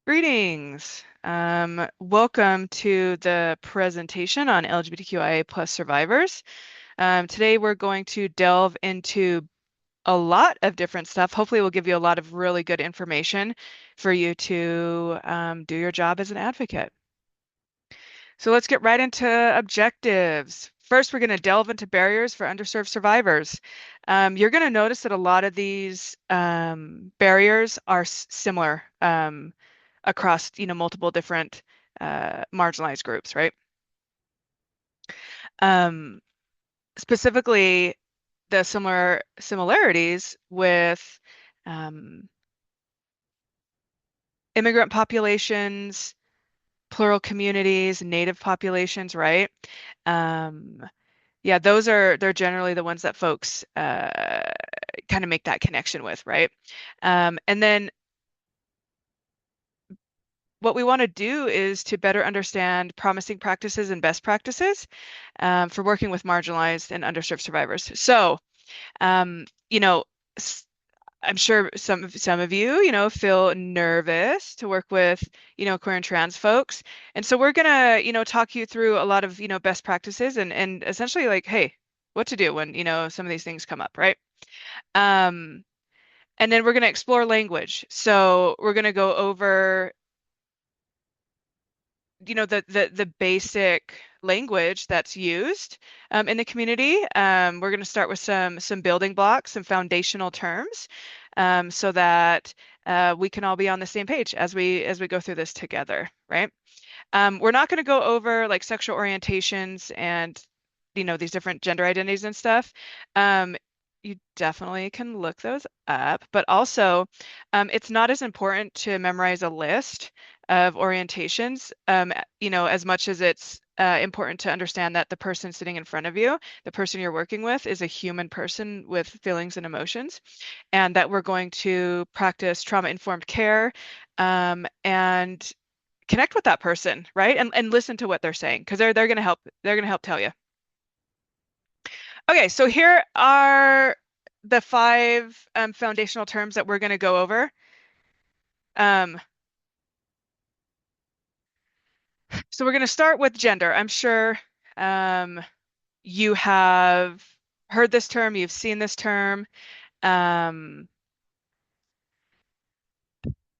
Greetings. Welcome to the presentation on LGBTQIA plus survivors. Today we're going to delve into a lot of different stuff. Hopefully we'll give you a lot of really good information for you to do your job as an advocate. So let's get right into objectives. First, we're going to delve into barriers for underserved survivors. You're going to notice that a lot of these barriers are similar across, multiple different marginalized groups, right? Um, Specifically, the similarities with um, immigrant populations, plural communities, native populations, right? Um, yeah, they're generally the ones that folks kind of make that connection with, right? And then what we want to do is to better understand promising practices and best practices for working with marginalized and underserved survivors. So, um, you know, s- I'm sure some of you, feel nervous to work with, queer and trans folks. And so we're gonna, talk you through a lot of, best practices and essentially like, hey, what to do when, some of these things come up, right? Um, and then we're gonna explore language. So we're gonna go over the basic language that's used in the community. We're going to start with some building blocks, some foundational terms, so that we can all be on the same page as we go through this together, right? We're not going to go over like sexual orientations and these different gender identities and stuff. Um, you definitely can look those up, but also it's not as important to memorize a list of orientations, as much as it's important to understand that the person sitting in front of you, the person you're working with, is a human person with feelings and emotions, and that we're going to practice trauma-informed care and connect with that person, right? And listen to what they're saying because they're going to help. They're going to help tell you. Okay, so here are the five foundational terms that we're going to go over. Um, so we're going to start with gender. I'm sure you have heard this term, you've seen this term. Um,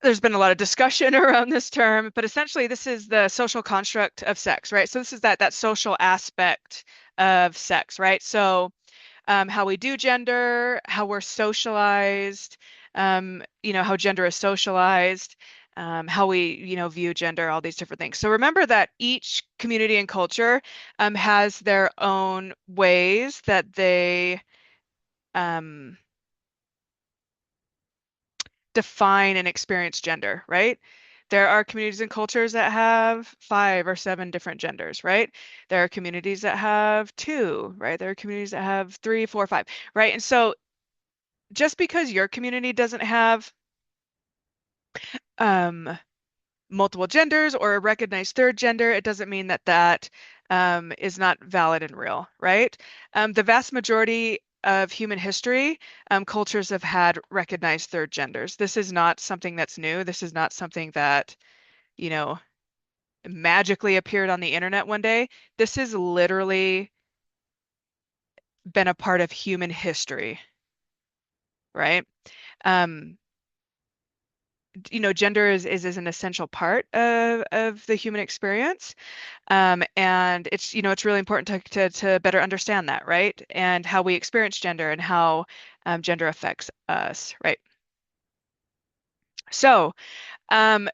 there's been a lot of discussion around this term, but essentially this is the social construct of sex, right? So this is that social aspect of sex, right? So how we do gender, how we're socialized, how gender is socialized, how we, view gender, all these different things. So remember that each community and culture has their own ways that they um, define and experience gender, right? There are communities and cultures that have 5 or 7 different genders, right? There are communities that have 2, right? There are communities that have 3, 4, 5, right? And so just because your community doesn't have um, multiple genders or a recognized third gender, it doesn't mean that that is not valid and real, right? The vast majority of human history, cultures have had recognized third genders. This is not something that's new. This is not something that, you know, magically appeared on the internet one day. This has literally been a part of human history, right? Um, gender is an essential part of the human experience. And it's really important to better understand that, right? And how we experience gender and how gender affects us, right? So, um,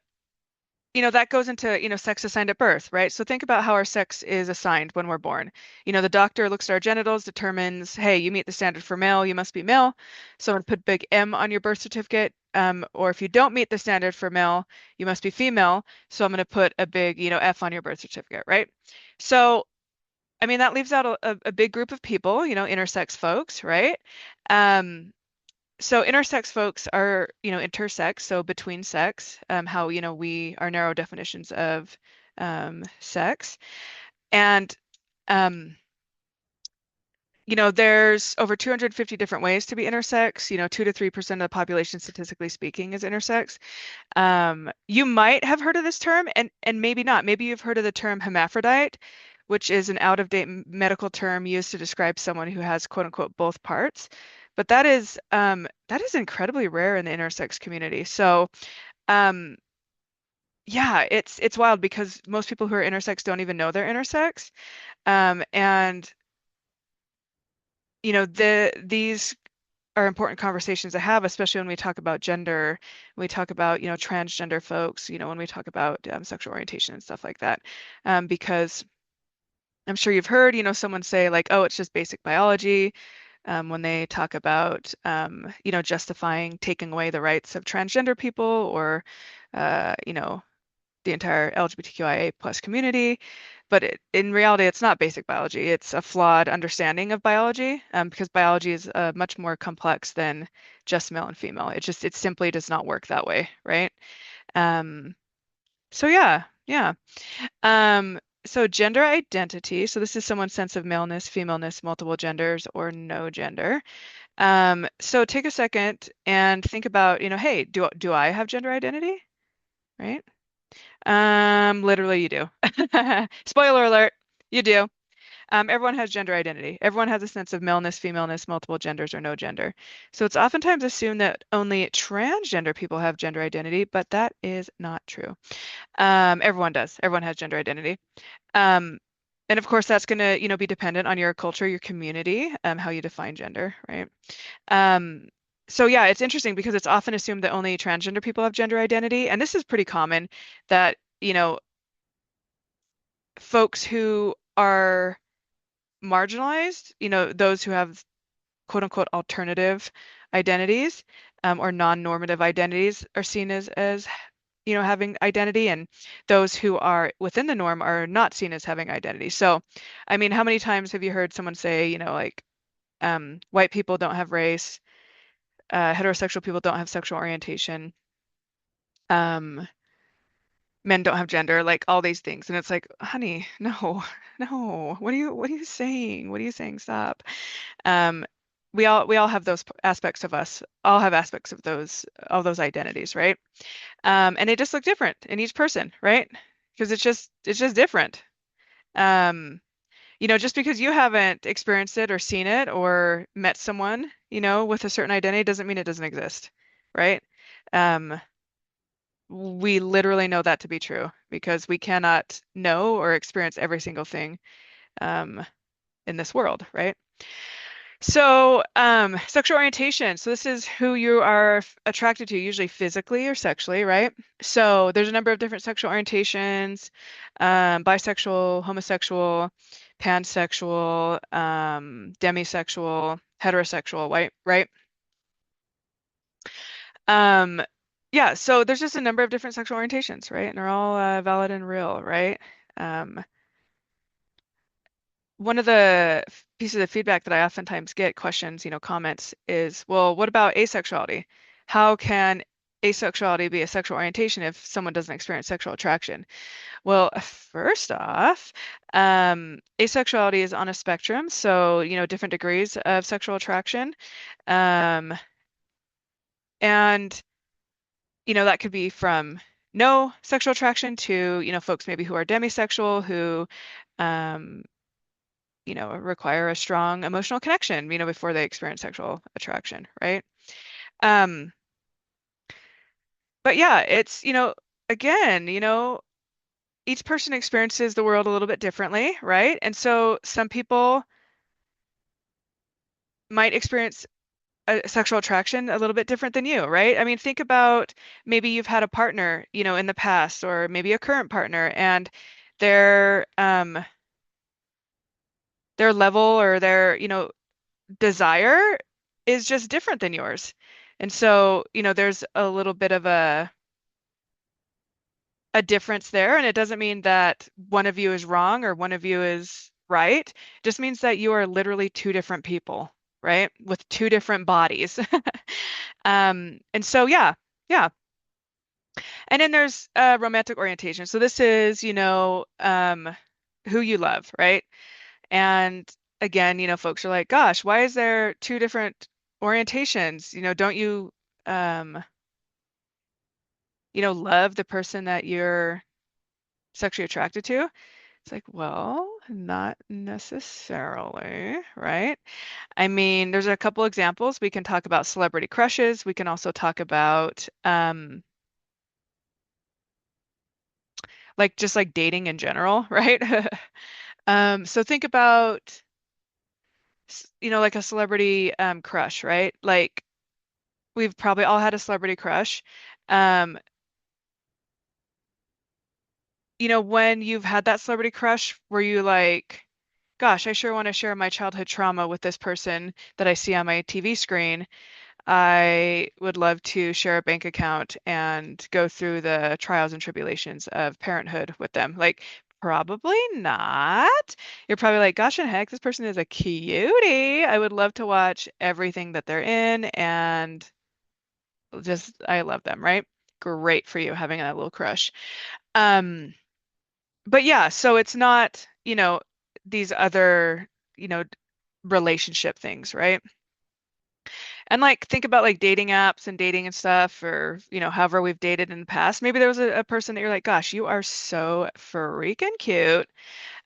that goes into, sex assigned at birth, right? So think about how our sex is assigned when we're born. The doctor looks at our genitals, determines, hey, you meet the standard for male, you must be male. So I'm gonna put big M on your birth certificate. Or if you don't meet the standard for male, you must be female. So I'm going to put a big, F on your birth certificate, right? So I mean, that leaves out a big group of people, intersex folks, right? Um, so intersex folks are, intersex, so between sex, how, we are narrow definitions of sex. And, um, there's over 250 different ways to be intersex. 2 to 3% of the population, statistically speaking, is intersex. You might have heard of this term, and maybe not. Maybe you've heard of the term hermaphrodite, which is an out-of-date medical term used to describe someone who has quote unquote both parts. But that is incredibly rare in the intersex community. So um, yeah, it's wild because most people who are intersex don't even know they're intersex. And these are important conversations to have, especially when we talk about gender, when we talk about, transgender folks, when we talk about sexual orientation and stuff like that. Because I'm sure you've heard, someone say like, oh, it's just basic biology, when they talk about, justifying taking away the rights of transgender people or, the entire LGBTQIA plus community. But in reality, it's not basic biology. It's a flawed understanding of biology, because biology is much more complex than just male and female. It simply does not work that way, right? Um, so yeah, yeah. So gender identity. So this is someone's sense of maleness, femaleness, multiple genders, or no gender. So take a second and think about, hey, do I have gender identity? Right? Literally you do. Spoiler alert, you do. Everyone has gender identity. Everyone has a sense of maleness, femaleness, multiple genders, or no gender. So it's oftentimes assumed that only transgender people have gender identity, but that is not true. Everyone does. Everyone has gender identity. Um, and of course, that's going to, be dependent on your culture, your community, how you define gender, right? Um, so yeah, it's interesting because it's often assumed that only transgender people have gender identity, and this is pretty common that, folks who are marginalized, those who have quote unquote alternative identities, or non-normative identities are seen as having identity, and those who are within the norm are not seen as having identity. So, I mean, how many times have you heard someone say, like, white people don't have race, heterosexual people don't have sexual orientation, um, men don't have gender, like all these things. And it's like, honey, no, no. What are you saying? What are you saying? Stop. Um, we all have those aspects of us, all have aspects of all those identities, right? And they just look different in each person, right? Because it's just different. Um, just because you haven't experienced it or seen it or met someone, with a certain identity doesn't mean it doesn't exist, right? Um, we literally know that to be true because we cannot know or experience every single thing um, in this world, right? So, sexual orientation. So this is who you are attracted to, usually physically or sexually, right? So there's a number of different sexual orientations, bisexual, homosexual, pansexual, demisexual, heterosexual, right? Um, yeah, so there's just a number of different sexual orientations, right? And they're all valid and real, right? Um, One of the pieces of feedback that I oftentimes get, questions, comments, is, well, what about asexuality? How can asexuality be a sexual orientation if someone doesn't experience sexual attraction? Well, first off, asexuality is on a spectrum, so, different degrees of sexual attraction. Um, and, that could be from no sexual attraction to, folks maybe who are demisexual, who, um, require a strong emotional connection, before they experience sexual attraction, right? Um, but yeah, it's, again, each person experiences the world a little bit differently, right? And so some people might experience a sexual attraction a little bit different than you, right? I mean, think about maybe you've had a partner, in the past, or maybe a current partner, and their their level or their, desire is just different than yours. And so, there's a little bit of a difference there. And it doesn't mean that one of you is wrong or one of you is right. It just means that you are literally two different people, right? With two different bodies. And so, yeah, yeah. And then there's romantic orientation. So this is, who you love, right? And again, folks are like, gosh, why is there two different orientations? Don't you, um, love the person that you're sexually attracted to? It's like, well, not necessarily, right? I mean, there's a couple examples. We can talk about celebrity crushes. We can also talk about like just like dating in general, right? So think about, like a celebrity crush, right? Like we've probably all had a celebrity crush. Um, when you've had that celebrity crush, were you like, gosh, I sure want to share my childhood trauma with this person that I see on my TV screen. I would love to share a bank account and go through the trials and tribulations of parenthood with them. Like, probably not. You're probably like, gosh and heck, this person is a cutie. I would love to watch everything that they're in and just, I love them, right? Great for you having that little crush. Um, but yeah, so it's not, these other, you know, relationship things, right? And like think about like dating apps and dating and stuff, or however we've dated in the past. Maybe there was a person that you're like, gosh, you are so freaking cute.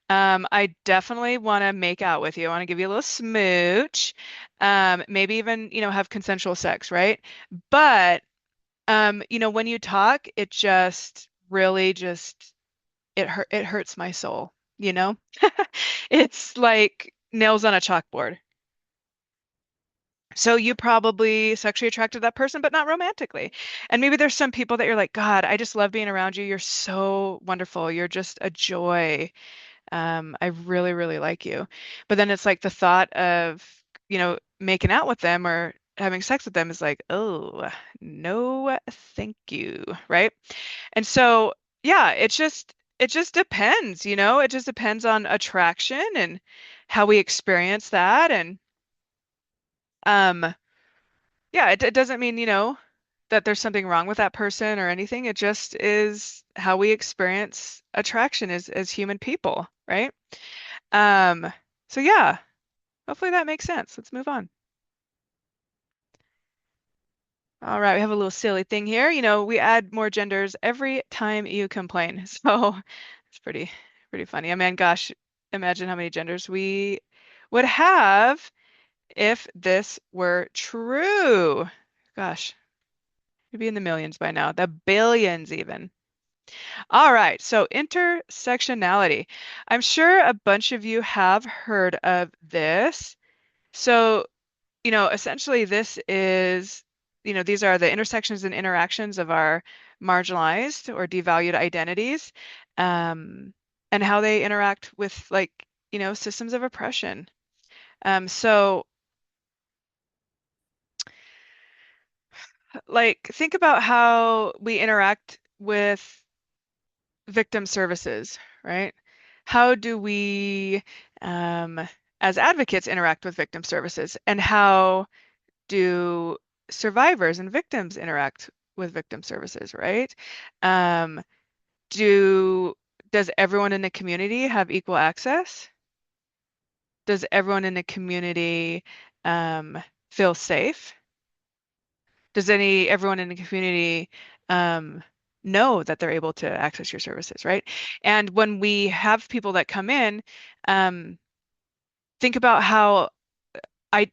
I definitely want to make out with you. I want to give you a little smooch. Maybe even, have consensual sex, right? But when you talk, it just really just it hurts my soul, you know? It's like nails on a chalkboard. So you probably sexually attracted to that person, but not romantically. And maybe there's some people that you're like, God, I just love being around you. You're so wonderful. You're just a joy. I really, really like you. But then it's like the thought of, making out with them or having sex with them is like, oh, no, thank you. Right. And so, yeah, it just depends, it just depends on attraction and how we experience that. And, um, yeah, it doesn't mean, that there's something wrong with that person or anything. It just is how we experience attraction as human people, right? Um, so yeah, hopefully that makes sense. Let's move on. All right, we have a little silly thing here. We add more genders every time you complain. So it's pretty funny. I mean, gosh, imagine how many genders we would have if this were true. Gosh, we'd be in the millions by now, the billions even. All right, so intersectionality. I'm sure a bunch of you have heard of this. So, essentially this is, these are the intersections and interactions of our marginalized or devalued identities, um, and how they interact with like, systems of oppression. So like think about how we interact with victim services, right? How do we, um, as advocates, interact with victim services, and how do survivors and victims interact with victim services, right? Um, do does everyone in the community have equal access? Does everyone in the community feel safe? Does everyone in the community um, know that they're able to access your services, right? And when we have people that come in, um, think about how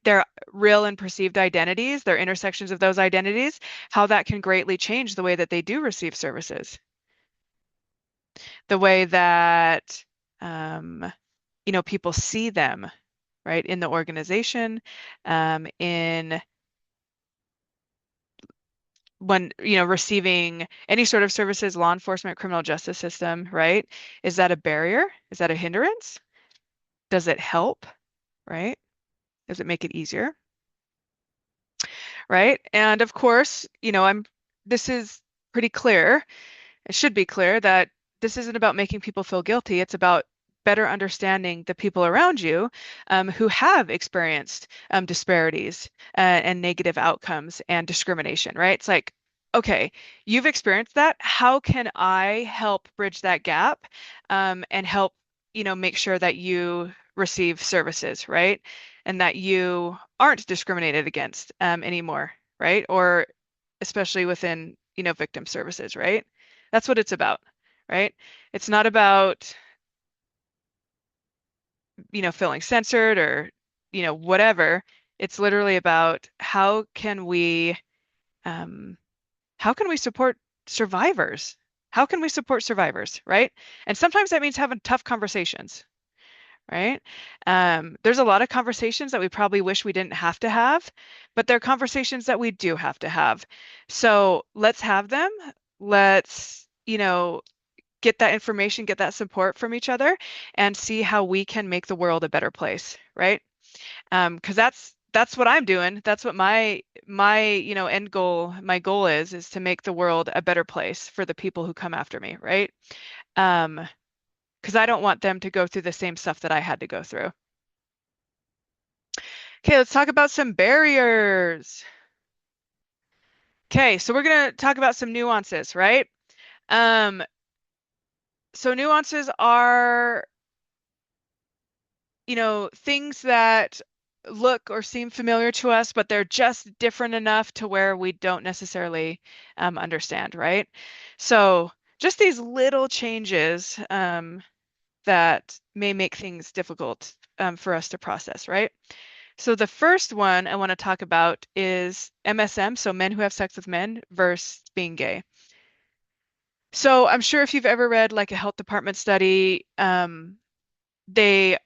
their real and perceived identities, their intersections of those identities, how that can greatly change the way that they do receive services, the way that people see them, right, in the organization, in when receiving any sort of services, law enforcement, criminal justice system, right? Is that a barrier? Is that a hindrance? Does it help, right? Does it make it easier, right? And of course, this is pretty clear. It should be clear that this isn't about making people feel guilty. It's about better understanding the people around you who have experienced disparities and negative outcomes and discrimination, right? It's like, okay, you've experienced that. How can I help bridge that gap and help, make sure that you receive services, right? And that you aren't discriminated against anymore, right? Or especially within, victim services, right? That's what it's about, right? It's not about, feeling censored or, whatever. It's literally about um, how can we support survivors? How can we support survivors, right? And sometimes that means having tough conversations, right? There's a lot of conversations that we probably wish we didn't have to have, but they're conversations that we do have to have. So let's have them. Let's, get that information, get that support from each other, and see how we can make the world a better place, right? Because that's what I'm doing. That's what my end goal, my goal is to make the world a better place for the people who come after me, right? Um, because I don't want them to go through the same stuff that I had to go through. Okay, let's talk about some barriers. Okay, so we're gonna talk about some nuances, right? Um, so nuances are, things that look or seem familiar to us, but they're just different enough to where we don't necessarily understand, right? So just these little changes that may make things difficult for us to process, right? So the first one I want to talk about is MSM, so men who have sex with men versus being gay. So I'm sure if you've ever read like a health department study, they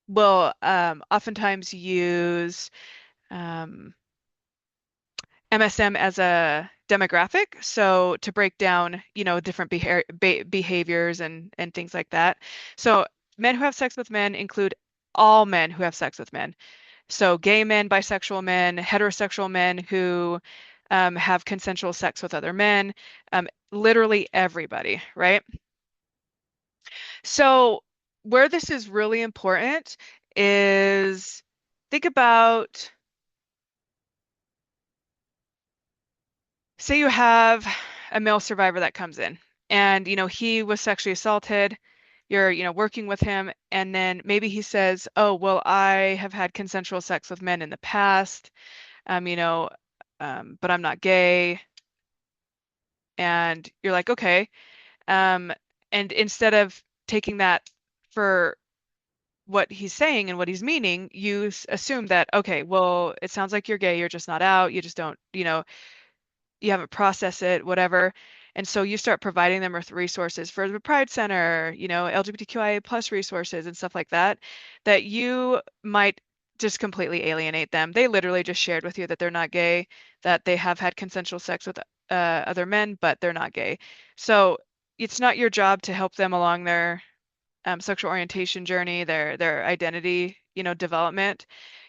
will oftentimes use um, MSM as a demographic, so to break down, different behaviors and things like that. So men who have sex with men include all men who have sex with men. So gay men, bisexual men, heterosexual men who have consensual sex with other men, literally everybody, right? So where this is really important is think about, say you have a male survivor that comes in and, he was sexually assaulted. You're, working with him, and then maybe he says, "Oh, well, I have had consensual sex with men in the past, um, you know, but I'm not gay." And you're like, "Okay." Um, and instead of taking that for what he's saying and what he's meaning, you assume that, okay, well, it sounds like you're gay, you're just not out, you just don't, you haven't processed it, whatever. And so you start providing them with resources for the Pride Center, LGBTQIA plus resources and stuff like that, that you might just completely alienate them. They literally just shared with you that they're not gay, that they have had consensual sex with other men, but they're not gay. So it's not your job to help them along their sexual orientation journey, their identity, development.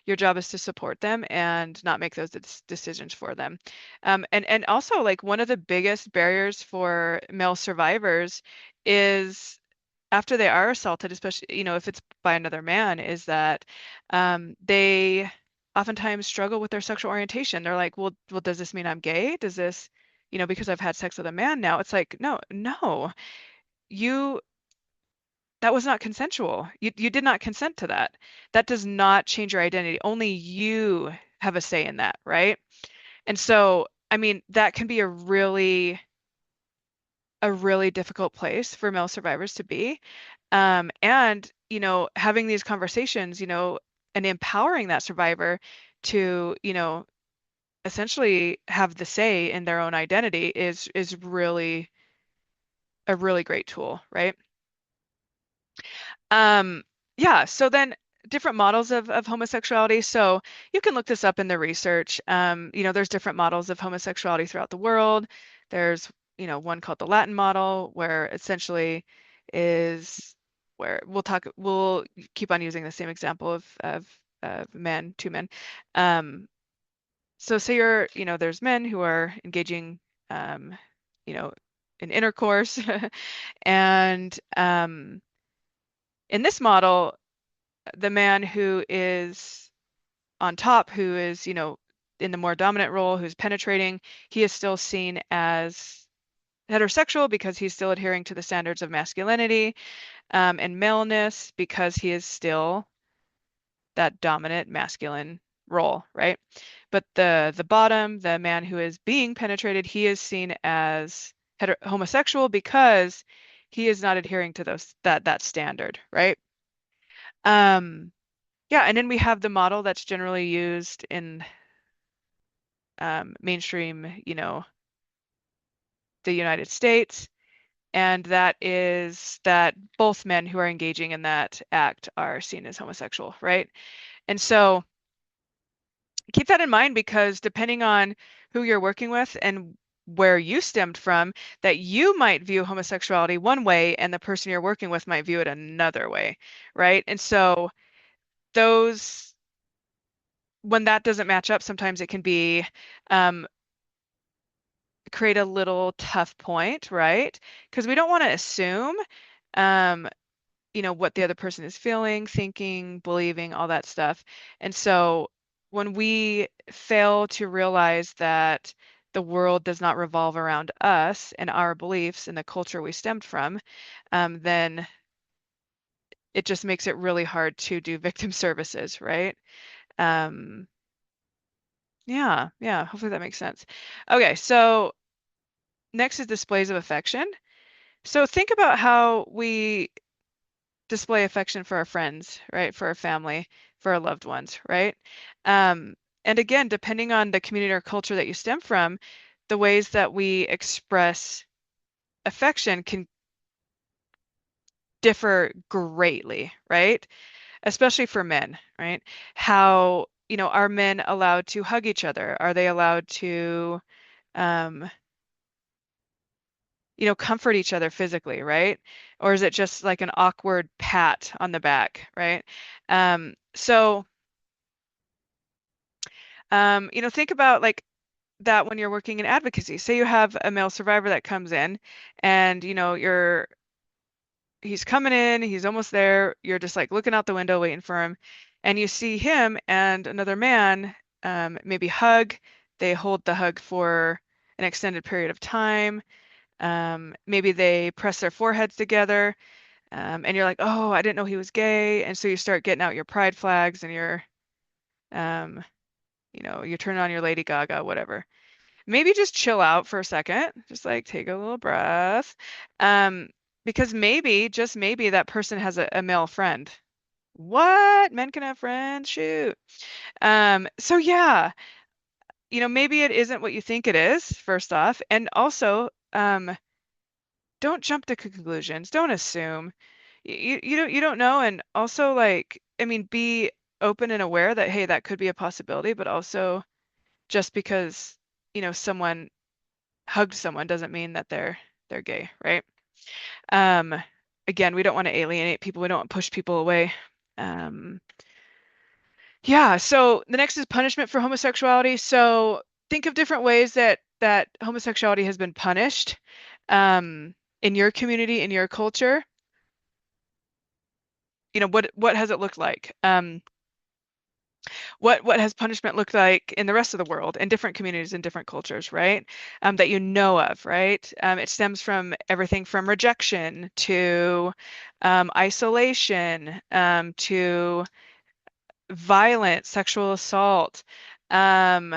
Your job is to support them and not make those decisions for them. And also, like, one of the biggest barriers for male survivors is after they are assaulted, especially, if it's by another man, is that they oftentimes struggle with their sexual orientation. They're like, well, does this mean I'm gay? Does this, because I've had sex with a man now? It's like, no, no. You that was not consensual. You did not consent to that. That does not change your identity. Only you have a say in that, right? And so, I mean, that can be a really difficult place for male survivors to be. And, having these conversations, and empowering that survivor to, essentially have the say in their own identity is really a really great tool, right? Um, yeah, so then different models of homosexuality. So you can look this up in the research. There's different models of homosexuality throughout the world. There's, one called the Latin model, where essentially is where we'll keep on using the same example of men, two men. Um, so say there's men who are engaging, you know, in intercourse, and in this model, the man who is on top, who is, in the more dominant role, who's penetrating, he is still seen as heterosexual because he's still adhering to the standards of masculinity, and maleness because he is still that dominant masculine role, right? But the bottom, the man who is being penetrated, he is seen as homosexual because he is not adhering to that standard, right? Um, yeah, and then we have the model that's generally used in mainstream, the United States, and that is that both men who are engaging in that act are seen as homosexual, right? And so keep that in mind because depending on who you're working with and where you stemmed from, that you might view homosexuality one way and the person you're working with might view it another way, right? And so those, when that doesn't match up, sometimes it can be um, create a little tough point, right? Because we don't want to assume, um, what the other person is feeling, thinking, believing, all that stuff. And so when we fail to realize that the world does not revolve around us and our beliefs and the culture we stemmed from, then it just makes it really hard to do victim services, right? Um, yeah, yeah, hopefully that makes sense. Okay, so next is displays of affection. So think about how we display affection for our friends, right? For our family, for our loved ones, right? Um, and again, depending on the community or culture that you stem from, the ways that we express affection can differ greatly, right? Especially for men, right? How, are men allowed to hug each other? Are they allowed to, um, comfort each other physically, right? Or is it just like an awkward pat on the back, right? So think about like that when you're working in advocacy. Say you have a male survivor that comes in and, he's coming in, he's almost there. You're just like looking out the window waiting for him. And you see him and another man maybe hug. They hold the hug for an extended period of time. Maybe they press their foreheads together. And you're like, oh, I didn't know he was gay. And so you start getting out your pride flags and um, you're turning on your Lady Gaga, whatever. Maybe just chill out for a second, just like take a little breath. Um, because maybe, just maybe, that person has a male friend. What? Men can have friends? Shoot. So yeah, maybe it isn't what you think it is, first off. And also, don't jump to conclusions. Don't assume. You don't know. And also like, I mean, be open and aware that, hey, that could be a possibility, but also just because, someone hugged someone doesn't mean that they're gay, right? Um, Again, we don't want to alienate people. We don't want to push people away. Um, yeah, so the next is punishment for homosexuality. So think of different ways that homosexuality has been punished in your community, in your culture. What has it looked like? What has punishment looked like in the rest of the world, in different communities, in different cultures, right? That you know of, right? It stems from everything from rejection to isolation to violence, sexual assault, um,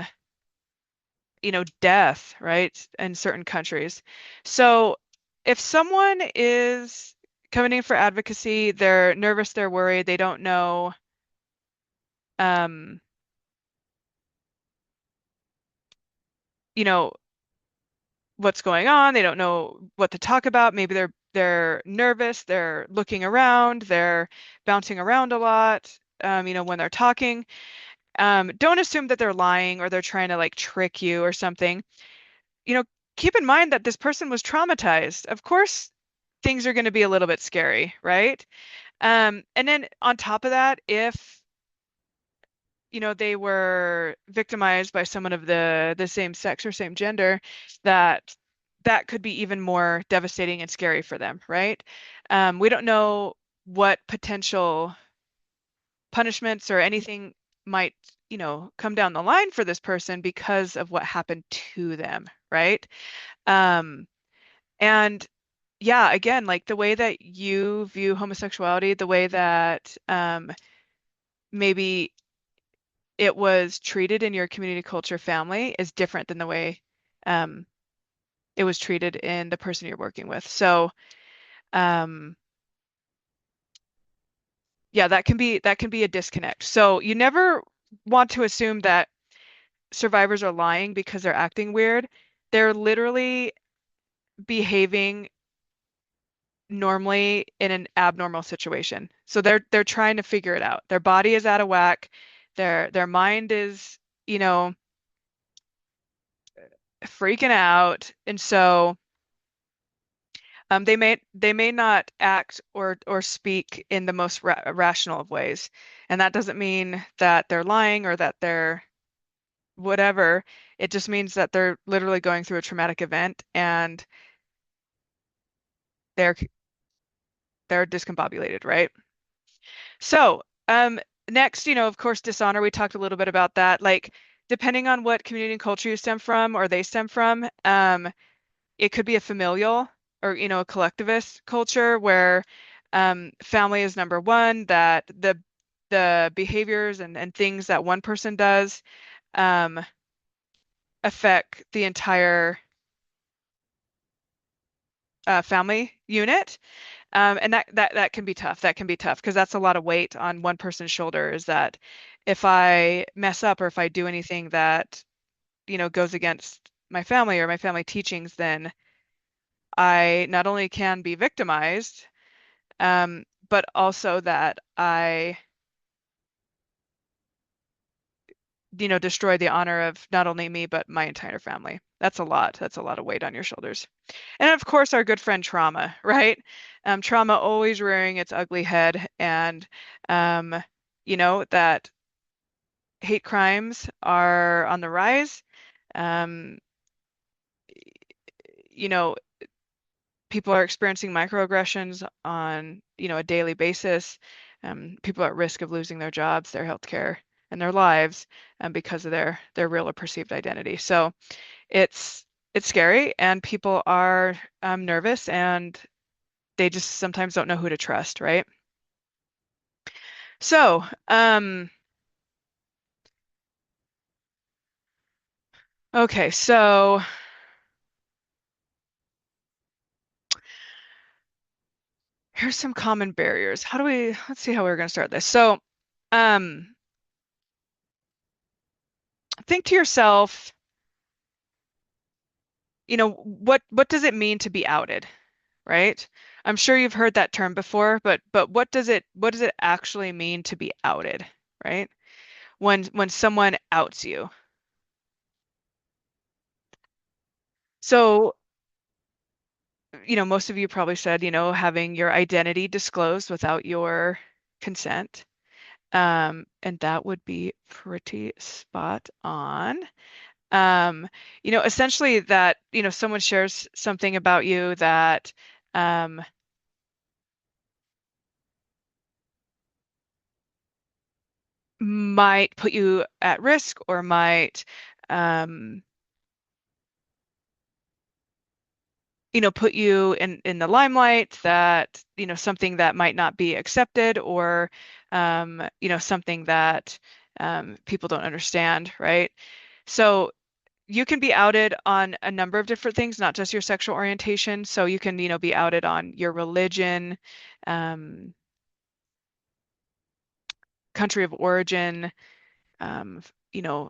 death, right? In certain countries. So if someone is coming in for advocacy, they're nervous, they're worried, they don't know. Um, you know, what's going on. They don't know what to talk about. Maybe they're nervous, they're looking around, they're bouncing around a lot, when they're talking. Don't assume that they're lying or they're trying to like trick you or something. You know, Keep in mind that this person was traumatized. Of course, things are going to be a little bit scary, right? And then on top of that, if they were victimized by someone of the same sex or same gender, that that could be even more devastating and scary for them, right? We don't know what potential punishments or anything might, come down the line for this person because of what happened to them, right? Um, and yeah, again, like the way that you view homosexuality, the way that maybe it was treated in your community culture family is different than the way um, it was treated in the person you're working with. So, um, yeah, that can be a disconnect. So you never want to assume that survivors are lying because they're acting weird. They're literally behaving normally in an abnormal situation. So they're trying to figure it out. Their body is out of whack. Their mind is, you know, freaking out. And so they may not act or speak in the most rational of ways. And that doesn't mean that they're lying or that they're whatever. It just means that they're literally going through a traumatic event and they're they're discombobulated, right? So, next, of course, dishonor. We talked a little bit about that. Like, depending on what community and culture you stem from or they stem from, it could be a familial or, a collectivist culture where family is number one, that the behaviors and things that one person does um, affect the entire family unit. And that can be tough. That can be tough because that's a lot of weight on one person's shoulder. Is that if I mess up or if I do anything that, goes against my family or my family teachings, then I not only can be victimized, but also that I, destroy the honor of not only me, but my entire family. That's a lot. That's a lot of weight on your shoulders. And of course, our good friend trauma, right? Trauma always rearing its ugly head. And, um, that hate crimes are on the rise. Um, you know, People are experiencing microaggressions on, a daily basis. People at risk of losing their jobs, their health care, and their lives because of their real or perceived identity. So it's scary, and people are nervous, and they just sometimes don't know who to trust, right? So, okay, so here's some common barriers. Let's see how we're going to start this. So, um, think to yourself, what does it mean to be outed, right? I'm sure you've heard that term before, but what does it actually mean to be outed, right? When someone outs you. So, most of you probably said, having your identity disclosed without your consent. And that would be pretty spot on. Essentially that, someone shares something about you that um, might put you at risk or might, um, put you in the limelight, that, something that might not be accepted or, something that people don't understand, right? So you can be outed on a number of different things, not just your sexual orientation. So you can, be outed on your religion, um, country of origin, um, you know,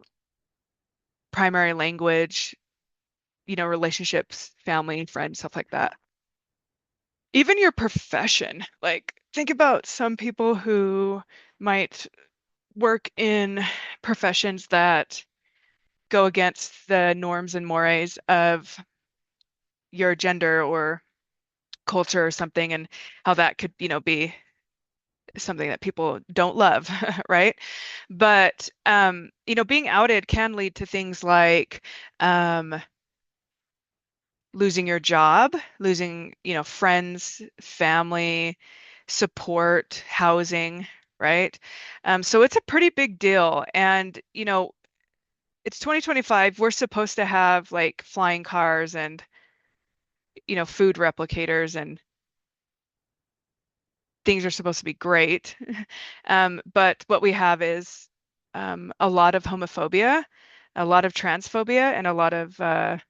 primary language, relationships, family, friends, stuff like that. Even your profession. Like, think about some people who might work in professions that go against the norms and mores of your gender or culture or something, and how that could, be something that people don't love, right? But being outed can lead to things like losing your job, losing, friends, family, support, housing, right? So it's a pretty big deal. And, it's 2025. We're supposed to have like flying cars and, food replicators and things are supposed to be great. But what we have is a lot of homophobia, a lot of transphobia, and a lot of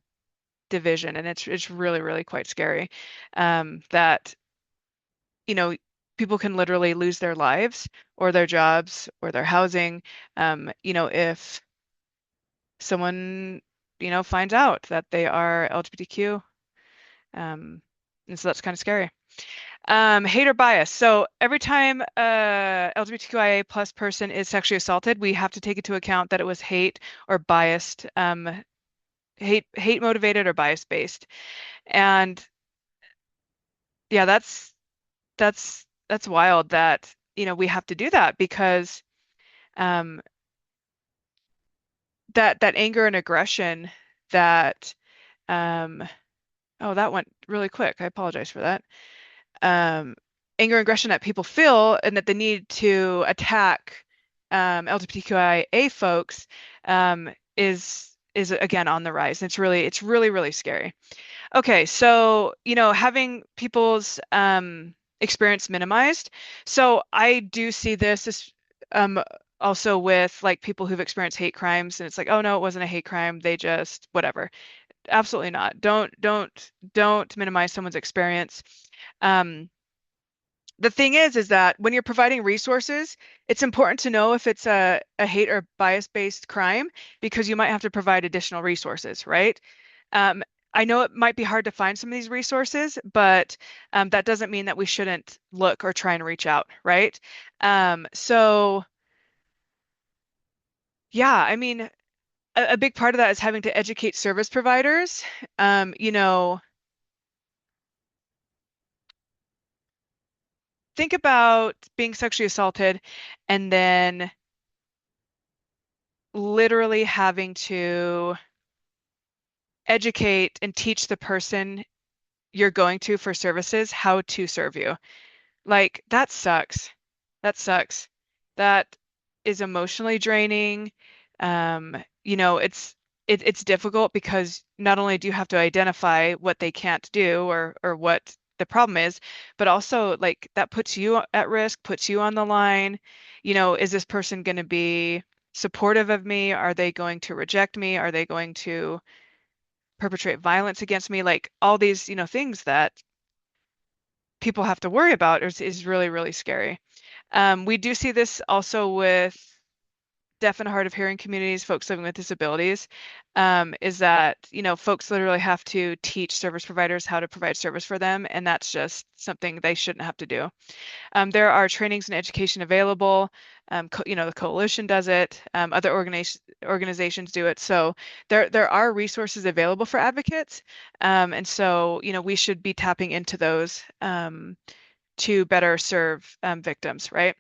division, and it's really, really quite scary that you know people can literally lose their lives or their jobs or their housing, if someone finds out that they are LGBTQ, and so that's kind of scary. Hate or bias. So every time a LGBTQIA plus person is sexually assaulted, we have to take into account that it was hate or biased, hate motivated or bias based. And yeah, that's wild that, we have to do that because um that anger and aggression that um oh, that went really quick. I apologize for that. um, Anger and aggression that people feel and that the need to attack LGBTQIA folks is again on the rise. It's really, really scary. Okay, so having people's experience minimized. So I do see this as also with like people who've experienced hate crimes, and it's like, oh no, it wasn't a hate crime. They just whatever. Absolutely not. Don't minimize someone's experience. Um, the thing is that when you're providing resources, it's important to know if it's a hate or bias-based crime because you might have to provide additional resources, right? Um, I know it might be hard to find some of these resources, but that doesn't mean that we shouldn't look or try and reach out, right? So yeah, I mean, a big part of that is having to educate service providers. Um, you know, think about being sexually assaulted and then literally having to educate and teach the person you're going to for services how to serve you. Like, that sucks. That sucks. That is emotionally draining. It's difficult because not only do you have to identify what they can't do or what the problem is, but also like that puts you at risk, puts you on the line. Is this person going to be supportive of me? Are they going to reject me? Are they going to perpetrate violence against me? Like all these, things that people have to worry about is really, really scary. We do see this also with deaf and hard of hearing communities, folks living with disabilities, is that, folks literally have to teach service providers how to provide service for them, and that's just something they shouldn't have to do. There are trainings and education available. The coalition does it. Other organizations do it. So there are resources available for advocates, and so we should be tapping into those to better serve victims, right?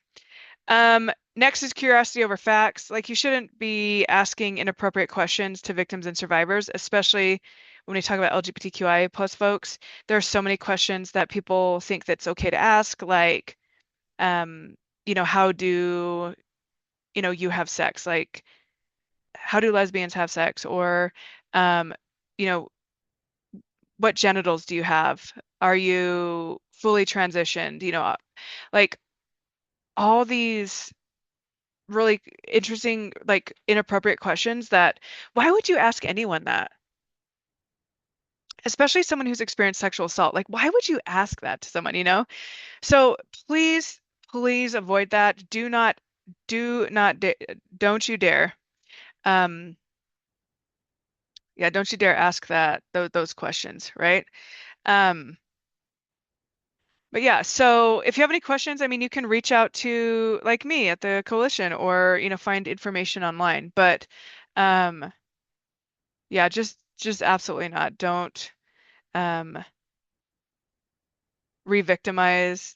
Next is curiosity over facts. Like you shouldn't be asking inappropriate questions to victims and survivors, especially when we talk about LGBTQIA plus folks. There are so many questions that people think that's okay to ask, like, how do, you have sex? Like, how do lesbians have sex? Or, um, you know, what genitals do you have? Are you fully transitioned? Like all these really interesting, like inappropriate questions that why would you ask anyone that? Especially someone who's experienced sexual assault. Like, why would you ask that to someone? So please, please avoid that. Don't you dare. Um, yeah, don't you dare ask those questions, right? Um, but yeah, so if you have any questions, I mean, you can reach out to like me at the coalition or, find information online. But um, yeah, just absolutely not. Don't um, re-victimize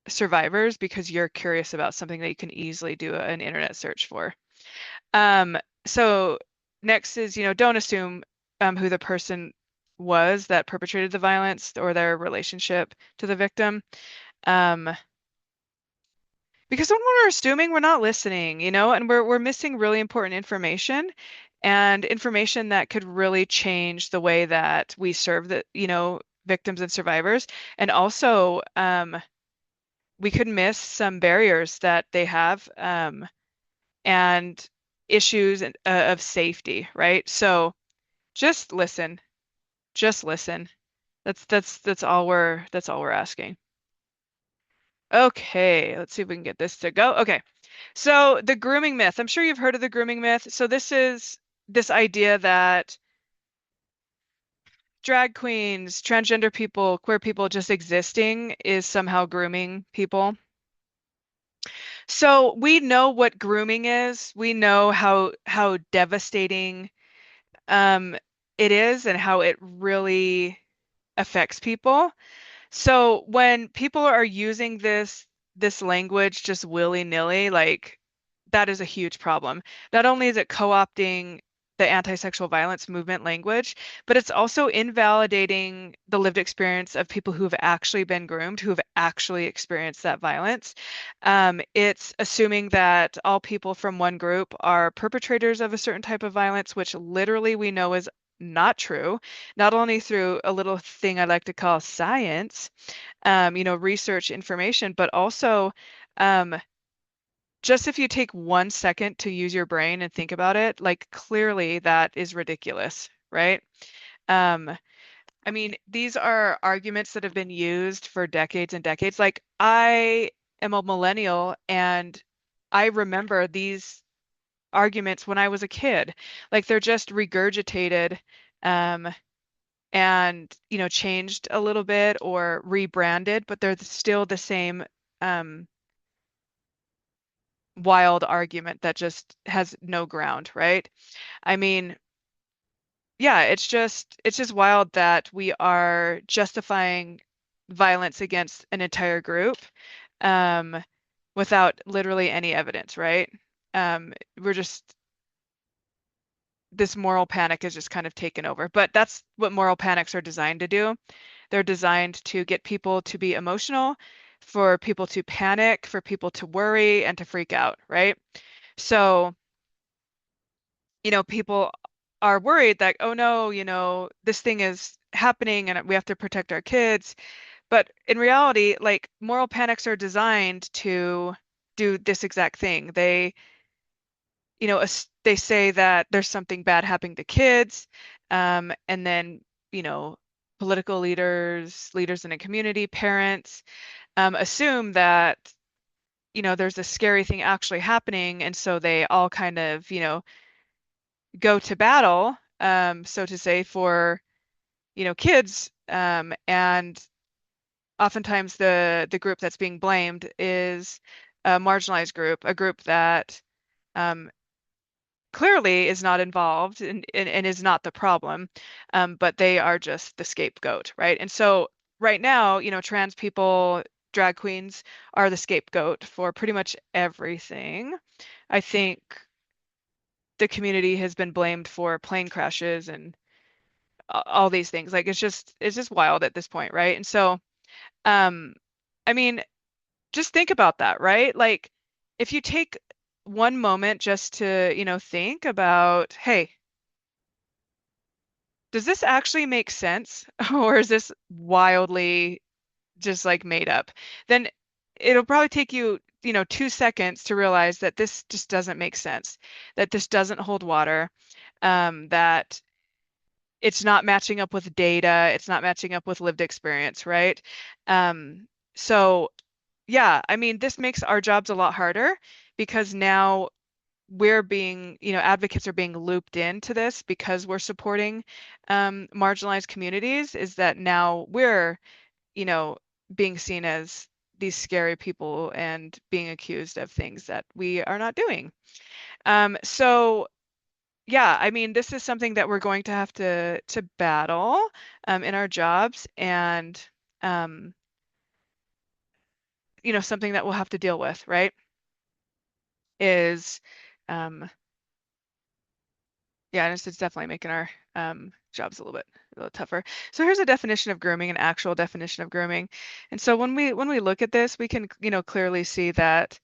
survivors because you're curious about something that you can easily do an internet search for. Um, so next is, don't assume who the person was that perpetrated the violence or their relationship to the victim. Um, because when we're assuming, we're not listening, and we're missing really important information and information that could really change the way that we serve the, victims and survivors. And also, we could miss some barriers that they have, and issues of safety, right? So just listen, just listen. That's all we're asking. Okay, let's see if we can get this to go. Okay. So the grooming myth. I'm sure you've heard of the grooming myth. So this is this idea that drag queens, transgender people, queer people just existing is somehow grooming people. So we know what grooming is. We know how devastating um it is and how it really affects people. So when people are using this language just willy-nilly, like that is a huge problem. Not only is it co-opting the anti-sexual violence movement language, but it's also invalidating the lived experience of people who have actually been groomed, who have actually experienced that violence. It's assuming that all people from one group are perpetrators of a certain type of violence, which literally we know is not true, not only through a little thing I like to call science, research information, but also um, just if you take 1 second to use your brain and think about it, like clearly that is ridiculous, right? Um, I mean, these are arguments that have been used for decades and decades. Like I am a millennial and I remember these arguments when I was a kid. Like they're just regurgitated um, and, changed a little bit or rebranded, but they're still the same um, wild argument that just has no ground, right? I mean, yeah, it's just wild that we are justifying violence against an entire group um, without literally any evidence, right? We're just this moral panic is just kind of taken over. But that's what moral panics are designed to do. They're designed to get people to be emotional, for people to panic, for people to worry and to freak out, right? So, people are worried that, oh no, this thing is happening and we have to protect our kids. But in reality, like moral panics are designed to do this exact thing. They say that there's something bad happening to kids, and then, you know, political leaders, leaders in a community, parents, assume that, there's a scary thing actually happening, and so they all kind of, go to battle, so to say, for, kids, and oftentimes the group that's being blamed is a marginalized group, a group that um, clearly is not involved and is not the problem, but they are just the scapegoat, right? And so right now, trans people, drag queens are the scapegoat for pretty much everything. I think the community has been blamed for plane crashes and all these things. Like it's just wild at this point, right? And so, um, I mean, just think about that, right? Like if you take one moment just to, think about, hey, does this actually make sense? Or is this wildly just like made up? Then it'll probably take you, 2 seconds to realize that this just doesn't make sense, that this doesn't hold water, that it's not matching up with data, it's not matching up with lived experience, right? So yeah, I mean, this makes our jobs a lot harder because now advocates are being looped into this because we're supporting marginalized communities, is that now we're, you know, being seen as these scary people and being accused of things that we are not doing. So yeah, I mean, this is something that we're going to have to battle in our jobs and um, something that we'll have to deal with, right? Is um, Yeah, and it's definitely making our jobs a little tougher. So here's a definition of grooming, an actual definition of grooming. And so when we look at this, we can, clearly see that,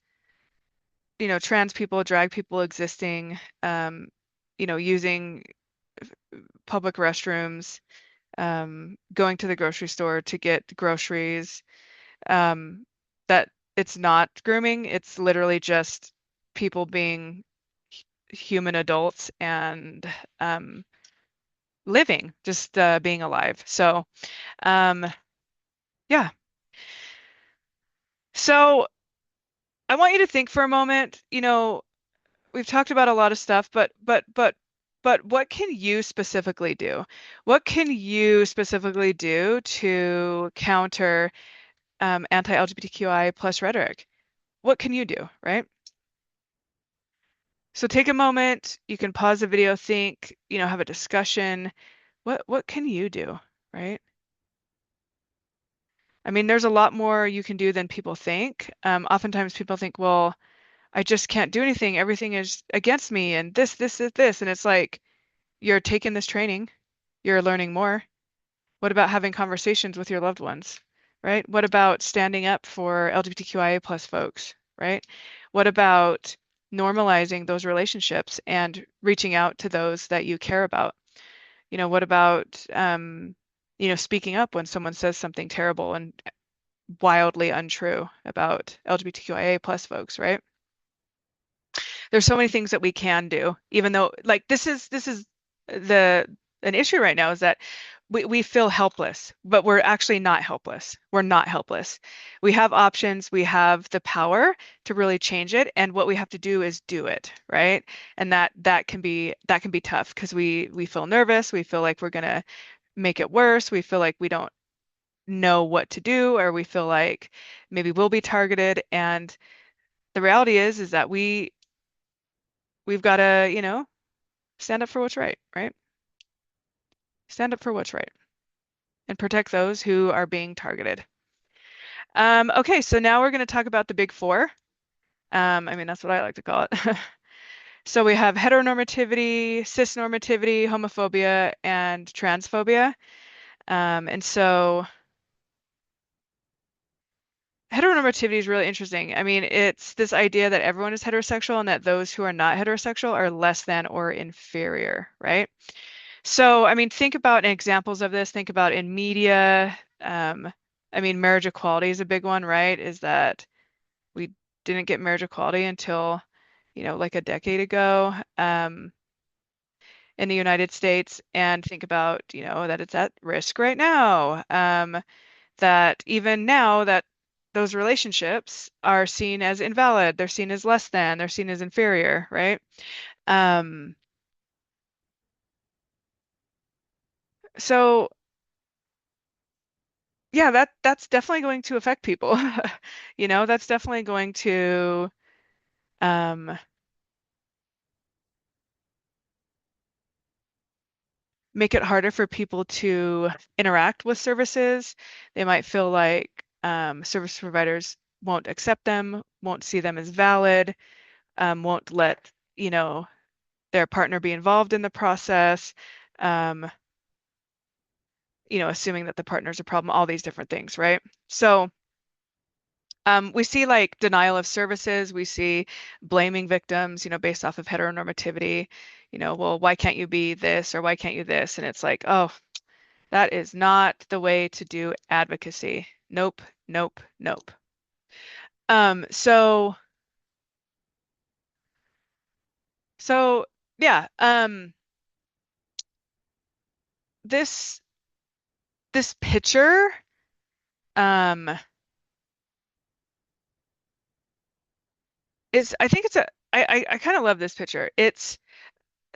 trans people, drag people existing, using public restrooms, going to the grocery store to get groceries, um, that it's not grooming. It's literally just people being human adults and living, just being alive. So, um, yeah. So I want you to think for a moment. We've talked about a lot of stuff, but what can you specifically do? What can you specifically do to counter anti-LGBTQI plus rhetoric? What can you do, right? So take a moment, you can pause the video, think, have a discussion. What can you do, right? I mean, there's a lot more you can do than people think. Oftentimes people think, well, I just can't do anything. Everything is against me and this. And it's like, you're taking this training, you're learning more. What about having conversations with your loved ones, right? What about standing up for LGBTQIA plus folks, right? What about normalizing those relationships and reaching out to those that you care about? What about, speaking up when someone says something terrible and wildly untrue about LGBTQIA plus folks, right? There's so many things that we can do, even though like this is the an issue right now is that we feel helpless, but we're actually not helpless. We're not helpless. We have options, we have the power to really change it, and what we have to do is do it, right? And that can be tough because we feel nervous, we feel like we're gonna make it worse, we feel like we don't know what to do, or we feel like maybe we'll be targeted. And the reality is that we've got to, stand up for what's right, right? Stand up for what's right and protect those who are being targeted. Okay, so now we're going to talk about the big four. I mean, that's what I like to call it. So we have heteronormativity, cisnormativity, homophobia, and transphobia. And so heteronormativity is really interesting. I mean, it's this idea that everyone is heterosexual and that those who are not heterosexual are less than or inferior, right? So, I mean, think about examples of this. Think about in media. I mean, marriage equality is a big one, right? Is that we didn't get marriage equality until, like a decade ago, in the United States. And think about, that it's at risk right now. That even now that those relationships are seen as invalid, they're seen as less than, they're seen as inferior, right? Um, so yeah, that's definitely going to affect people. That's definitely going to um, make it harder for people to interact with services. They might feel like service providers won't accept them, won't see them as valid, won't let, their partner be involved in the process, um, assuming that the partner's a problem, all these different things, right? So we see like denial of services. We see blaming victims, based off of heteronormativity. Well, why can't you be this or why can't you this? And it's like, oh, that is not the way to do advocacy. Nope, nope, nope. Um, so so yeah, this this picture, um, is I think it's a I kind of love this picture. It's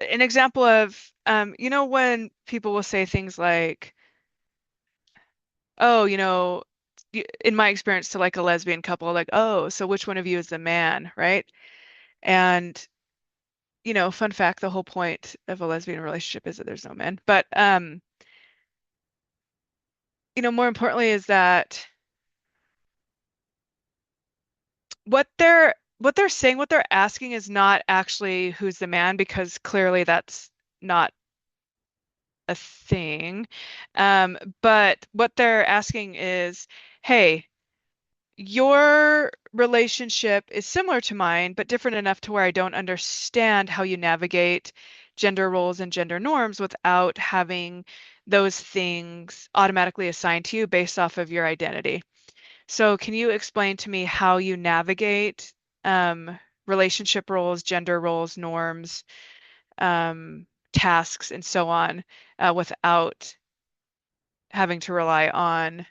an example of when people will say things like, oh, in my experience to like a lesbian couple, like, oh, so which one of you is the man, right? And fun fact, the whole point of a lesbian relationship is that there's no men. But more importantly is that what they're saying, what they're asking is not actually who's the man, because clearly that's not a thing. But what they're asking is, hey, your relationship is similar to mine, but different enough to where I don't understand how you navigate gender roles and gender norms without having those things automatically assigned to you based off of your identity. So can you explain to me how you navigate relationship roles, gender roles, norms, tasks, and so on, without having to rely on,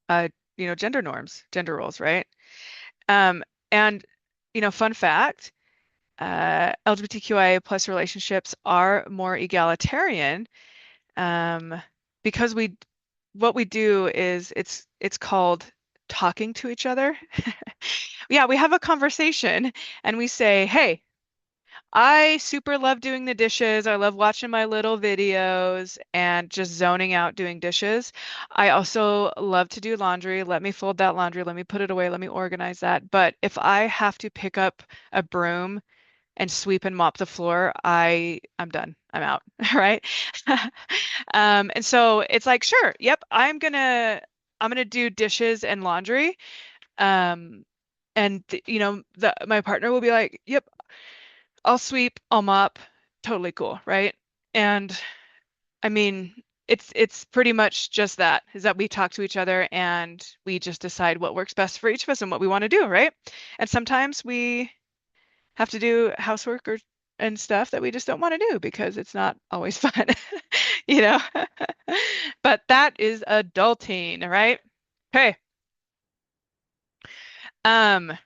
uh, gender norms, gender roles, right? Um, and, fun fact, LGBTQIA plus relationships are more egalitarian, um, because what we do is it's called talking to each other. Yeah, we have a conversation and we say, hey, I super love doing the dishes. I love watching my little videos and just zoning out doing dishes. I also love to do laundry. Let me fold that laundry. Let me put it away. Let me organize that. But if I have to pick up a broom and sweep and mop the floor, I'm done. I'm out, right? And so it's like, sure, yep, I'm gonna do dishes and laundry. Um, and my partner will be like, yep, I'll sweep, I'll mop, totally cool, right? And I mean, it's pretty much just that, is that we talk to each other and we just decide what works best for each of us and what we want to do, right? And sometimes we have to do housework or and stuff that we just don't want to do because it's not always fun, you know? But that is adulting, right? Okay. Um,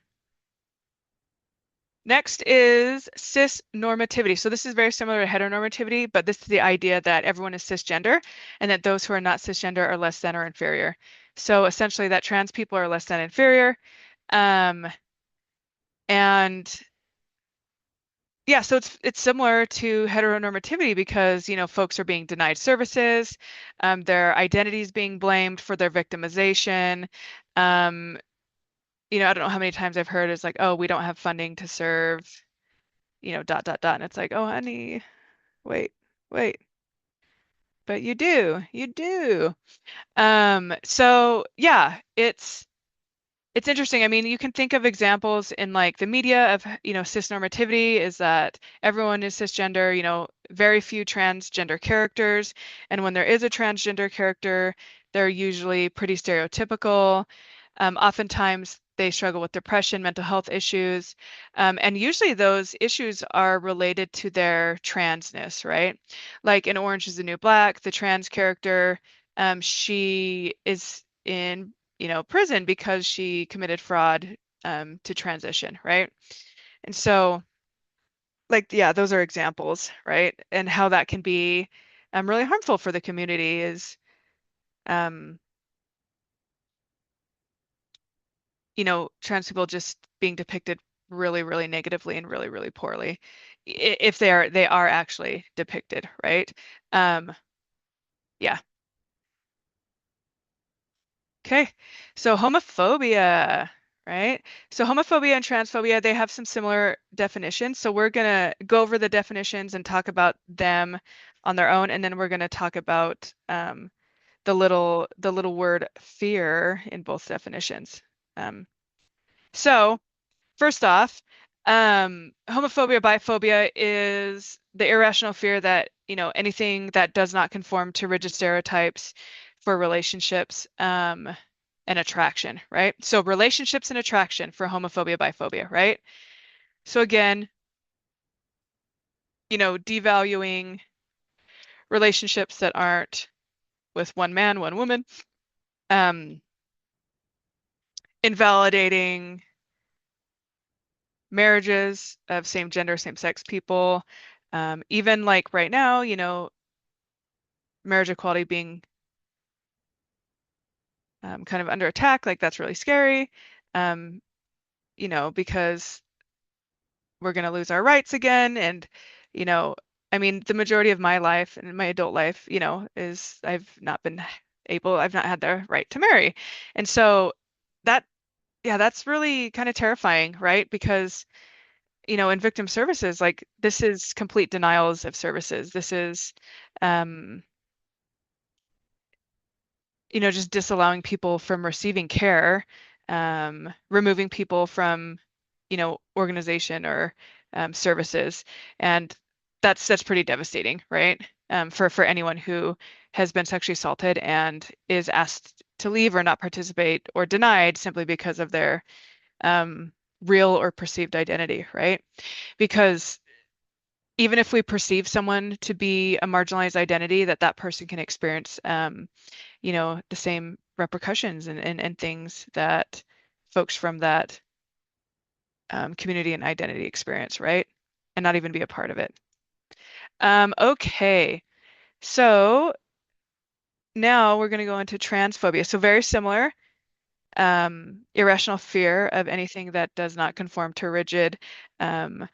Next is cis normativity. So this is very similar to heteronormativity, but this is the idea that everyone is cisgender and that those who are not cisgender are less than or inferior. So essentially that trans people are less than inferior. Um, and yeah, so it's similar to heteronormativity because, folks are being denied services, their identities being blamed for their victimization. Um, I don't know how many times I've heard it's like, oh, we don't have funding to serve, dot, dot, dot. And it's like, oh, honey, wait, wait, but you do. So yeah, it's interesting. I mean, you can think of examples in like the media of, cisnormativity is that everyone is cisgender, very few transgender characters. And when there is a transgender character, they're usually pretty stereotypical. Oftentimes they struggle with depression, mental health issues. And usually those issues are related to their transness, right? Like in Orange is the New Black, the trans character, she is in prison because she committed fraud to transition, right? And so, like, yeah, those are examples, right? And how that can be really harmful for the community is, um, trans people just being depicted really, really negatively and really, really poorly, if they are actually depicted, right? Um, yeah. Okay, so homophobia, right? So homophobia and transphobia, they have some similar definitions. So we're gonna go over the definitions and talk about them on their own, and then we're gonna talk about the little word fear in both definitions. So first off, homophobia, biphobia is the irrational fear that, anything that does not conform to rigid stereotypes for relationships, and attraction, right? So relationships and attraction for homophobia, biphobia, right? So again, devaluing relationships that aren't with one man, one woman, um, invalidating marriages of same gender, same sex people. Even like right now, marriage equality being kind of under attack, like that's really scary, um, because we're going to lose our rights again. And, you know, I mean, the majority of my life and my adult life, is I've not had the right to marry. And so that, yeah, that's really kind of terrifying, right? Because, in victim services, like this is complete denials of services. This is, um, just disallowing people from receiving care, removing people from, organization or services, and that's pretty devastating, right? For anyone who has been sexually assaulted and is asked to leave or not participate or denied simply because of their um, real or perceived identity, right? Because even if we perceive someone to be a marginalized identity, that person can experience, the same repercussions and things that folks from that community and identity experience, right? And not even be a part of it. Okay, so now we're going to go into transphobia. So very similar, irrational fear of anything that does not conform to rigid um,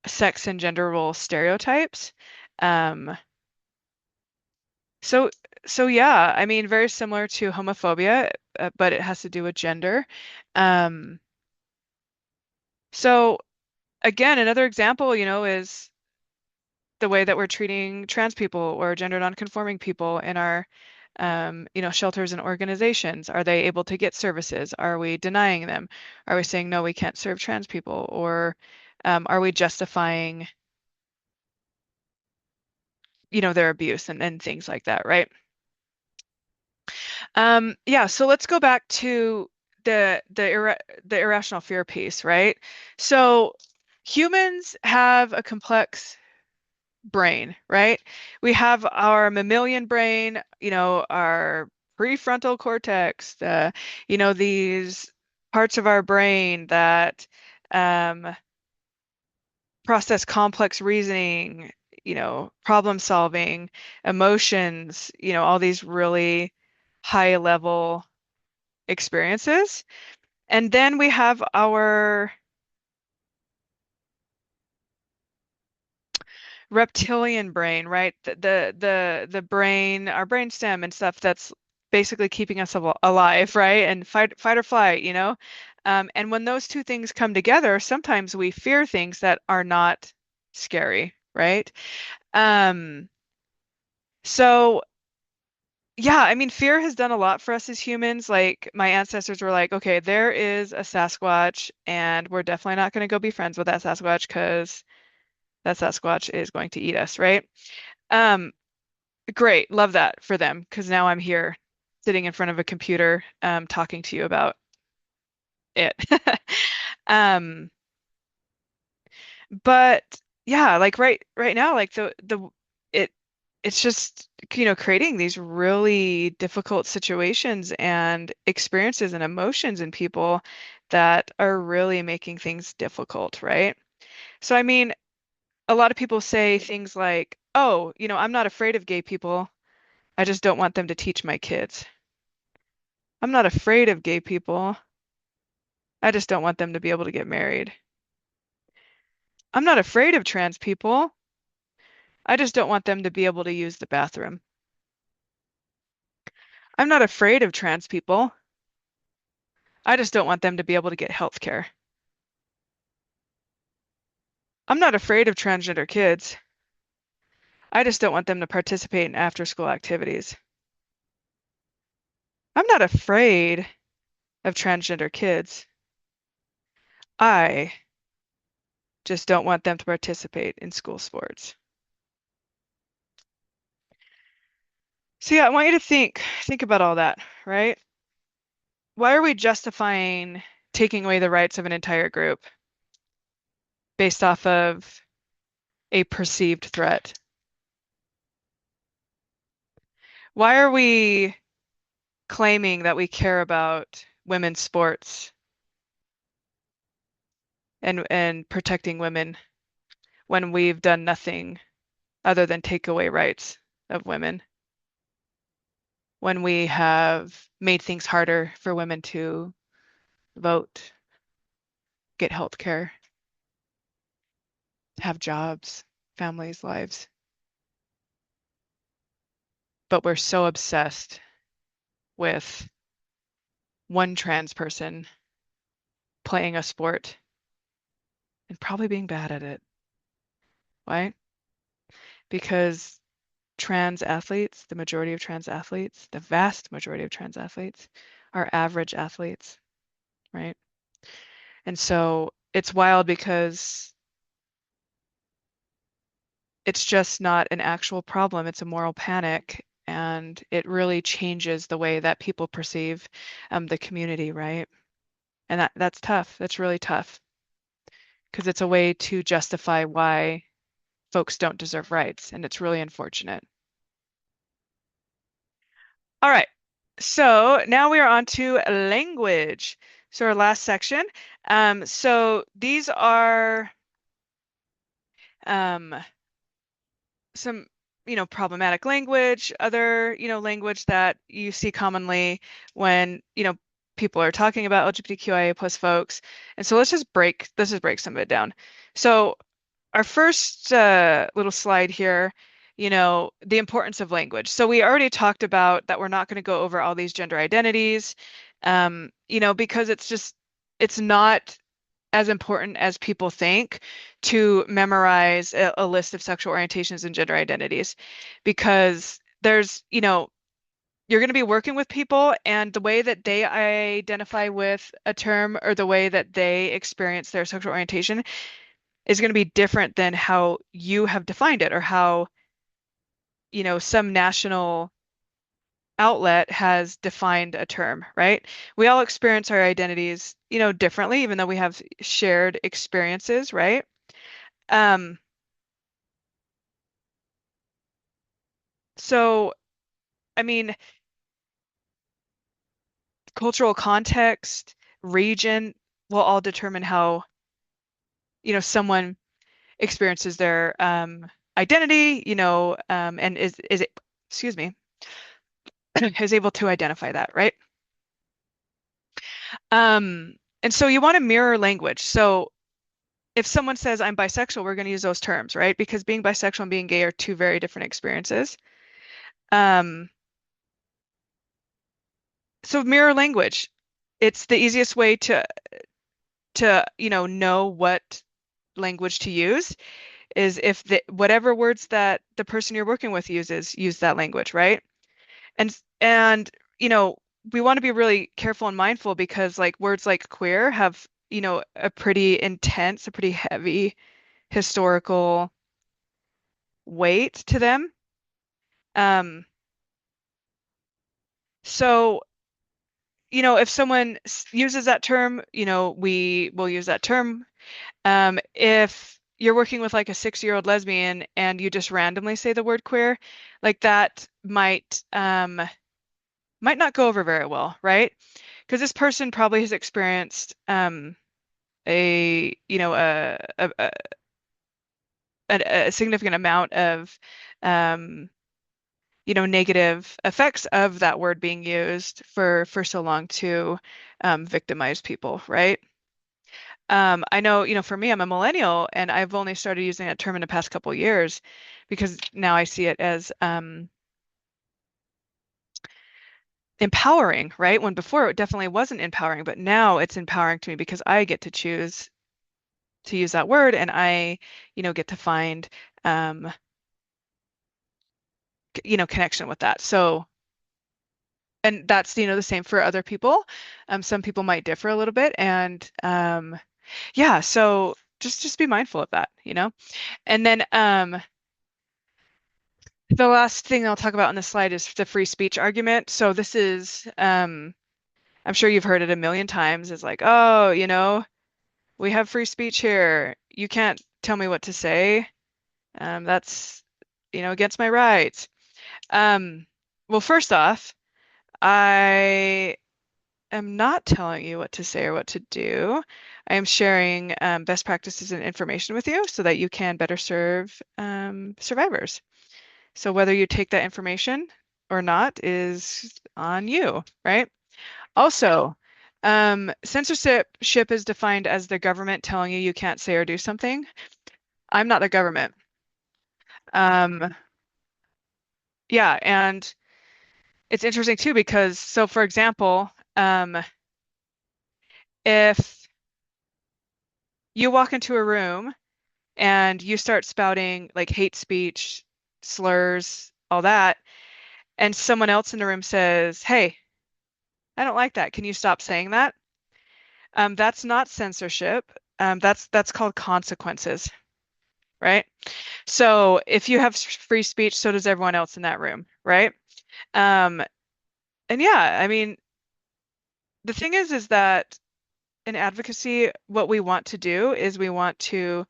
sex and gender role stereotypes. Um, so so yeah, I mean, very similar to homophobia, but it has to do with gender. Um, so again, another example, is the way that we're treating trans people or gender nonconforming people in our, shelters and organizations. Are they able to get services? Are we denying them? Are we saying, no, we can't serve trans people? Or are we justifying, their abuse and things like that, right? Yeah, so let's go back to the irrational fear piece, right? So humans have a complex brain, right? We have our mammalian brain, our prefrontal cortex, these parts of our brain that um, process complex reasoning, problem solving, emotions, all these really high level experiences. And then we have our reptilian brain, right? The brain, our brainstem and stuff that's basically keeping us alive, right? And fight or flight, and when those two things come together, sometimes we fear things that are not scary, right? Um, so yeah, I mean, fear has done a lot for us as humans. Like my ancestors were like, okay, there is a Sasquatch, and we're definitely not going to go be friends with that Sasquatch because that Sasquatch is going to eat us, right? Um, Great, love that for them because now I'm here sitting in front of a computer talking to you about it. Um, but yeah, like right now, like it it's just creating these really difficult situations and experiences and emotions in people that are really making things difficult, right? So I mean, a lot of people say things like, "Oh, I'm not afraid of gay people. I just don't want them to teach my kids." I'm not afraid of gay people. I just don't want them to be able to get married. I'm not afraid of trans people. I just don't want them to be able to use the bathroom. I'm not afraid of trans people. I just don't want them to be able to get health care. I'm not afraid of transgender kids. I just don't want them to participate in after school activities. I'm not afraid of transgender kids. I just don't want them to participate in school sports. So yeah, I want you to think about all that, right? Why are we justifying taking away the rights of an entire group based off of a perceived threat? Why are we claiming that we care about women's sports and protecting women when we've done nothing other than take away rights of women? When we have made things harder for women to vote, get health care, have jobs, families, lives. But we're so obsessed with one trans person playing a sport and probably being bad at it. Why? Because trans athletes, the majority of trans athletes, the vast majority of trans athletes are average athletes, right? And so it's wild because it's just not an actual problem. It's a moral panic. and it really changes the way that people perceive the community, right? And that's tough. That's really tough because it's a way to justify why folks don't deserve rights, and it's really unfortunate. All right. So now we are on to language. So our last section. So these are um, some, problematic language, other, language that you see commonly when, people are talking about LGBTQIA plus folks. And so let's just break some of it down. So our first little slide here, the importance of language. So we already talked about that we're not going to go over all these gender identities, because it's not as important as people think to memorize a list of sexual orientations and gender identities because you're going to be working with people and the way that they identify with a term or the way that they experience their sexual orientation is going to be different than how you have defined it or how, some national outlet has defined a term, right? We all experience our identities, differently, even though we have shared experiences, right? Um, so, I mean, cultural context, region will all determine how, someone experiences their identity, and is it, excuse me, is able to identify that, right? And so you want to mirror language. So if someone says I'm bisexual, we're going to use those terms, right? Because being bisexual and being gay are two very different experiences. Um, so mirror language. It's the easiest way to know what language to use is if whatever words that the person you're working with uses, use that language, right? And we want to be really careful and mindful because like words like queer have, a pretty intense, a pretty heavy historical weight to them. Um, so, if someone uses that term, we will use that term. If you're working with like a 6-year-old lesbian and you just randomly say the word queer, like that might not go over very well, right? Because this person probably has experienced a, a significant amount of um, negative effects of that word being used for so long to victimize people, right? I know, for me, I'm a millennial and I've only started using that term in the past couple years because now I see it as empowering, right? When before it definitely wasn't empowering, but now it's empowering to me because I get to choose to use that word and I, get to find, um, connection with that. So, and that's, the same for other people. Some people might differ a little bit and, yeah, so just be mindful of that. And then, the last thing I'll talk about on this slide is the free speech argument. So this is, I'm sure you've heard it a million times. It's like, oh, we have free speech here. You can't tell me what to say. That's, against my rights. Um, well, first off, I am not telling you what to say or what to do. I am sharing best practices and information with you so that you can better serve survivors. So whether you take that information or not is on you, right? Also, censorship is defined as the government telling you can't say or do something. I'm not the government. Um, yeah, and it's interesting too because, so for example, if you walk into a room and you start spouting like hate speech, slurs, all that, and someone else in the room says, "Hey, I don't like that. Can you stop saying that?" That's not censorship. That's called consequences. right? So if you have free speech, so does everyone else in that room, right? Um, and yeah, I mean, the thing is that in advocacy, what we want to do is we want to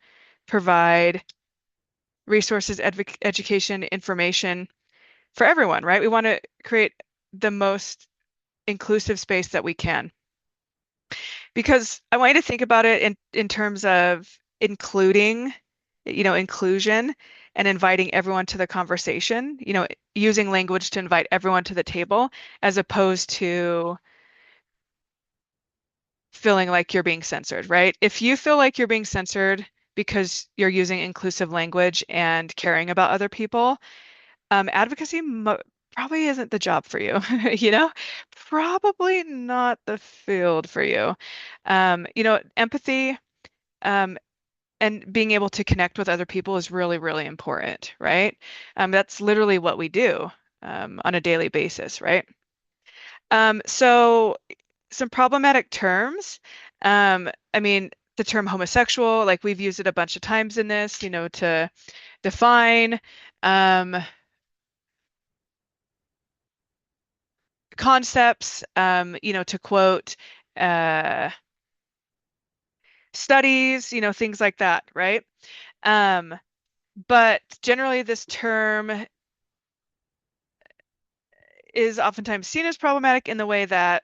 provide resources, education, information for everyone, right? We want to create the most inclusive space that we can. Because I want you to think about it in terms of including, inclusion and inviting everyone to the conversation, using language to invite everyone to the table, as opposed to feeling like you're being censored, right? If you feel like you're being censored because you're using inclusive language and caring about other people, advocacy mo probably isn't the job for you, you know? Probably not the field for you. Empathy, um, and being able to connect with other people is really, really important, right? That's literally what we do, on a daily basis, right? So some problematic terms. I mean, the term homosexual, like we've used it a bunch of times in this, to define, um, concepts, to quote, uh, studies, things like that, right? Um, but generally, this term is oftentimes seen as problematic in the way that,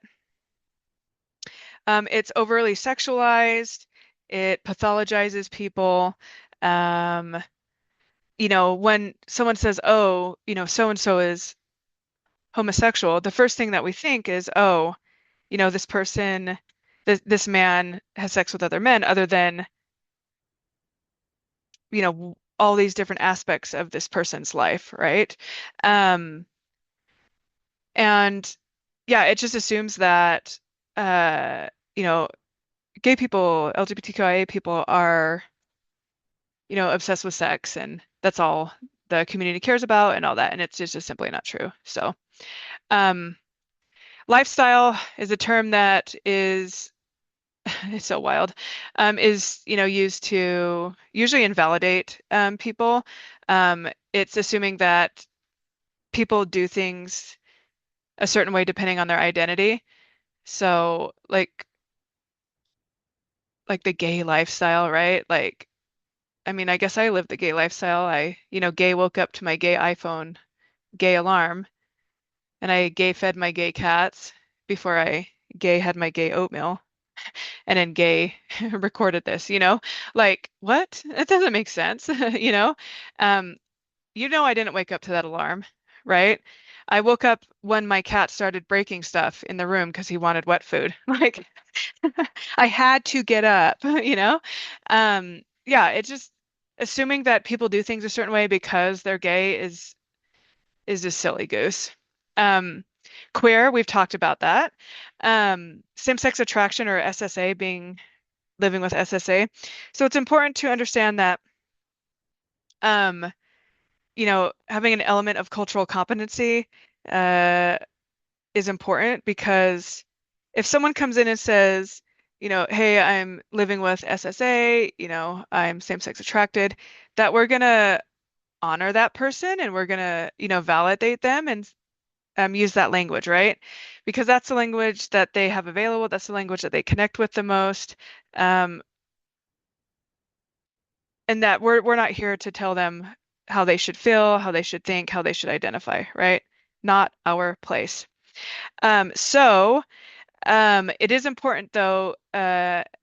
it's overly sexualized, it pathologizes people. Um, when someone says, oh, so and so is homosexual, the first thing that we think is, oh, this person, this man has sex with other men, other than, all these different aspects of this person's life, right? Um, and yeah, it just assumes that, uh, you know, gay people, LGBTQIA people are, obsessed with sex, and that's all the community cares about and all that. And it's just simply not true. So, um, lifestyle is a term that is it's so wild, is, used to usually invalidate, people. It's assuming that people do things a certain way depending on their identity. So like the gay lifestyle, right? Like, I mean, I guess I live the gay lifestyle. Gay woke up to my gay iPhone, gay alarm, and I gay fed my gay cats before I gay had my gay oatmeal, and then gay recorded this, Like, what? That doesn't make sense, you know? Um, I didn't wake up to that alarm, right? I woke up when my cat started breaking stuff in the room because he wanted wet food. Like, I had to get up, Yeah, it's just assuming that people do things a certain way because they're gay is just silly goose. Um, Queer, we've talked about that. Same-sex attraction, or SSA, being living with SSA. So it's important to understand that, um, having an element of cultural competency, uh, is important, because if someone comes in and says, hey, I'm living with SSA, I'm same-sex attracted, that we're gonna honor that person, and we're gonna, validate them, and, use that language, right? Because that's the language that they have available. That's the language that they connect with the most. Um, and that we're not here to tell them how they should feel, how they should think, how they should identify, right? Not our place. So it is important, though, to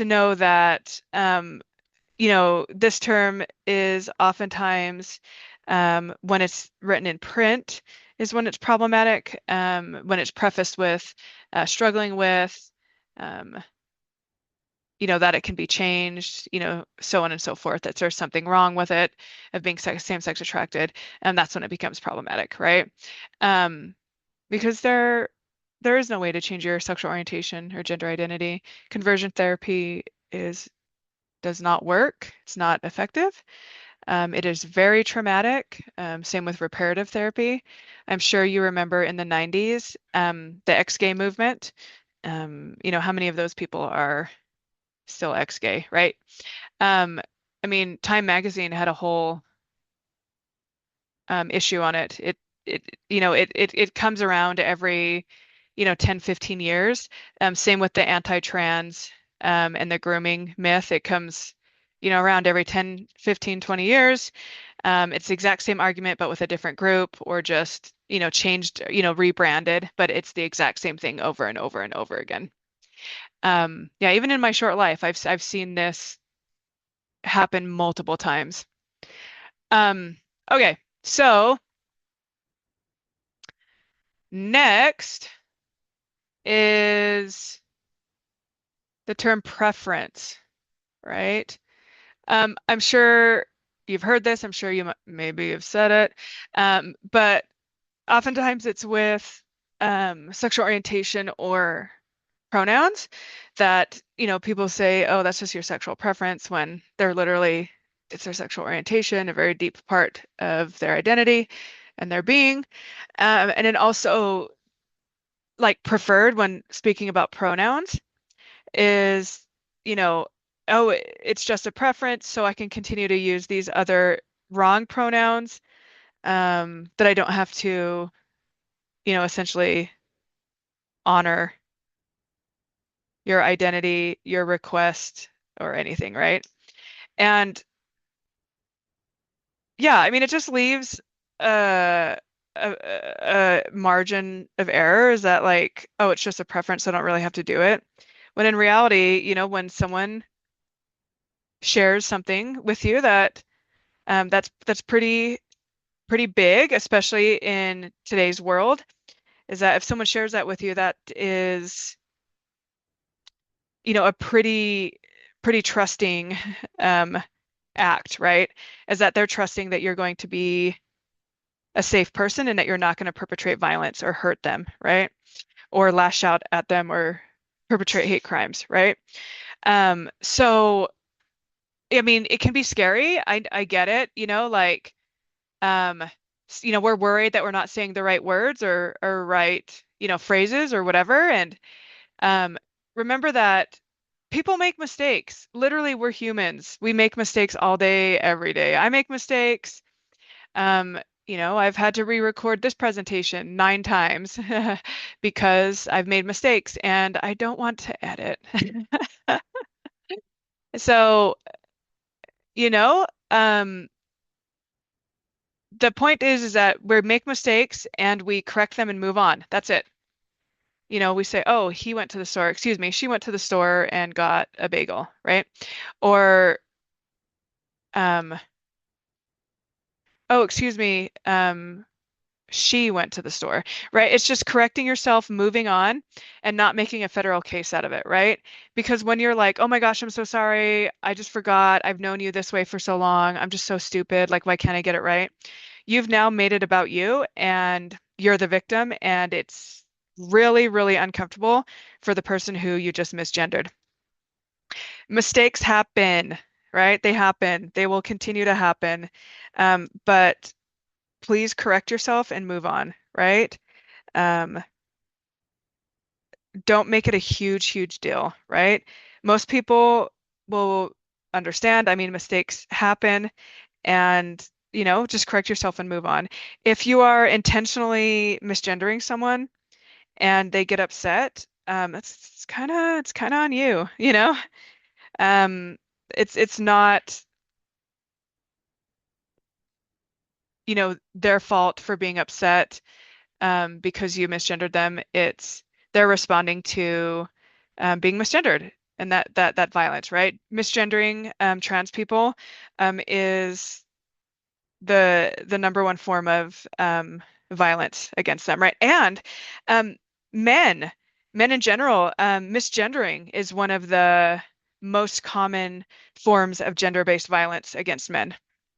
know that, this term is oftentimes, when it's written in print, is when it's problematic. When it's prefaced with, struggling with, um, that it can be changed, so on and so forth, that there's something wrong with it, of being same-sex attracted, and that's when it becomes problematic, right? Um, because there is no way to change your sexual orientation or gender identity. Conversion therapy does not work. It's not effective. It is very traumatic. Same with reparative therapy. I'm sure you remember in the 90s, the ex-gay movement. How many of those people are still ex-gay, right? Um, I mean, Time Magazine had a whole issue on it. It comes around every, 10, 15 years. Same with the anti-trans and the grooming myth. It comes, around every 10, 15, 20 years. It's the exact same argument, but with a different group or just, changed, rebranded, but it's the exact same thing over and over and over again. Yeah, even in my short life, I've seen this happen multiple times. Um, okay, so next is the term preference, right? I'm sure you've heard this. I'm sure maybe you've said it. But oftentimes it's with sexual orientation or pronouns that, people say, oh, that's just your sexual preference when they're literally, it's their sexual orientation, a very deep part of their identity and their being. And then also like preferred when speaking about pronouns is, you know, oh, it's just a preference, so I can continue to use these other wrong pronouns that I don't have to, essentially honor your identity, your request, or anything, right? And yeah, I mean, it just leaves a, a margin of error is that like, oh, it's just a preference, so I don't really have to do it. When in reality, when someone shares something with you that that's pretty big, especially in today's world, is that if someone shares that with you, that is, a pretty trusting um, act, right? Is that they're trusting that you're going to be a safe person and that you're not going to perpetrate violence or hurt them, right? Or lash out at them or perpetrate hate crimes, right? So I mean, it can be scary. I get it, like um, we're worried that we're not saying the right words or right, phrases or whatever. And um, remember that people make mistakes. Literally, we're humans. We make mistakes all day, every day. I make mistakes. Um, I've had to re-record this presentation 9 times because I've made mistakes and I don't want to edit. So, the point is that we make mistakes and we correct them and move on. That's it. We say, oh, he went to the store, excuse me, she went to the store and got a bagel, right? Or, um, oh, excuse me, she went to the store, right? It's just correcting yourself, moving on, and not making a federal case out of it, right? Because when you're like, oh my gosh, I'm so sorry, I just forgot, I've known you this way for so long, I'm just so stupid, like, why can't I get it right? You've now made it about you, and you're the victim, and it's really, really uncomfortable for the person who you just misgendered. Mistakes happen, right? They happen. They will continue to happen. But please correct yourself and move on, right? Um, don't make it a huge, huge deal, right? Most people will understand. I mean, mistakes happen and, just correct yourself and move on. If you are intentionally misgendering someone and they get upset, it's kind of on you, you know? Um, it's not, their fault for being upset because you misgendered them. It's they're responding to being misgendered and that violence, right? Misgendering trans people is the number one form of violence against them, right? And um, men, men in general, misgendering is one of the most common forms of gender-based violence against men,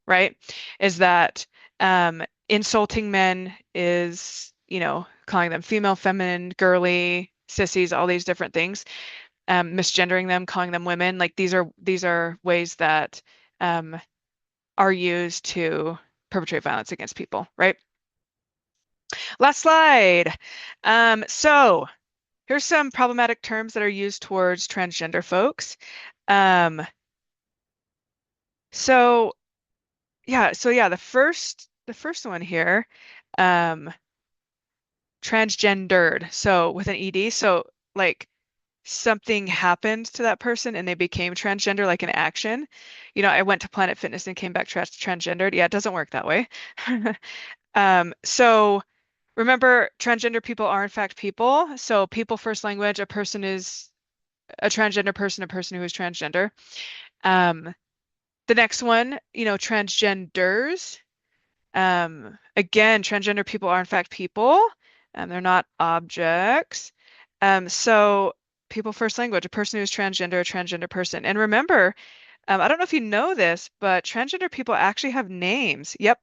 right? Is that insulting men is, calling them female, feminine, girly, sissies, all these different things. Misgendering them, calling them women, like these are ways that um, are used to perpetrate violence against people, right? Last slide. So here's some problematic terms that are used towards transgender folks. Um, So the first one here, um, transgendered. So with an ED, so like something happened to that person and they became transgender, like an action. I went to Planet Fitness and came back transgendered. Yeah, it doesn't work that way. So remember, transgender people are in fact people. So people first language, a person is a transgender person, a person who is transgender. Um, the next one, transgenders. Again, transgender people are in fact people. They're not objects. So people first language, a person who's transgender, a transgender person. And remember, I don't know if you know this, but transgender people actually have names. Yep.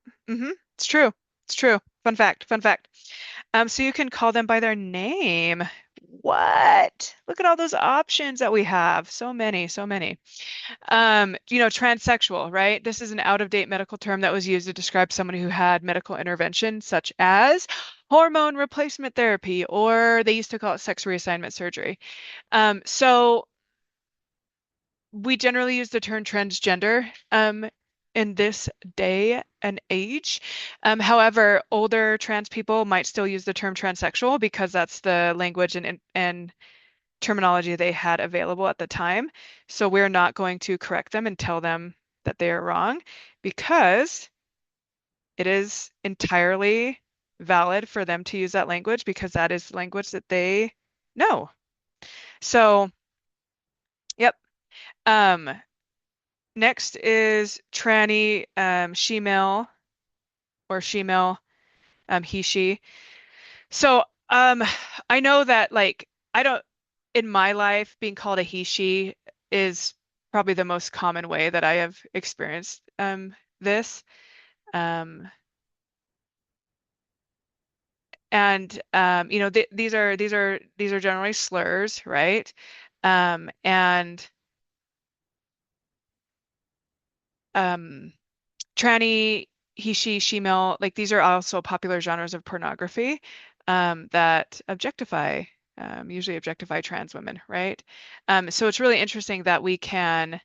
It's true. It's true. Fun fact. Fun fact. So you can call them by their name. What? Look at all those options that we have. So many, so many. Transsexual, right? This is an out-of-date medical term that was used to describe someone who had medical intervention, such as hormone replacement therapy, or they used to call it sex reassignment surgery. So we generally use the term transgender in this day and age. However, older trans people might still use the term transsexual because that's the language and terminology they had available at the time. So we're not going to correct them and tell them that they are wrong because it is entirely valid for them to use that language because that is language that they know. So, yep. Um, Next is tranny, shemale or shemale, he, she. So, I know that like I don't in my life being called a he, she is probably the most common way that I have experienced this. Um, and these are generally slurs, right? And um tranny, he, she, shemale, like these are also popular genres of pornography that usually objectify trans women, right? So it's really interesting that we can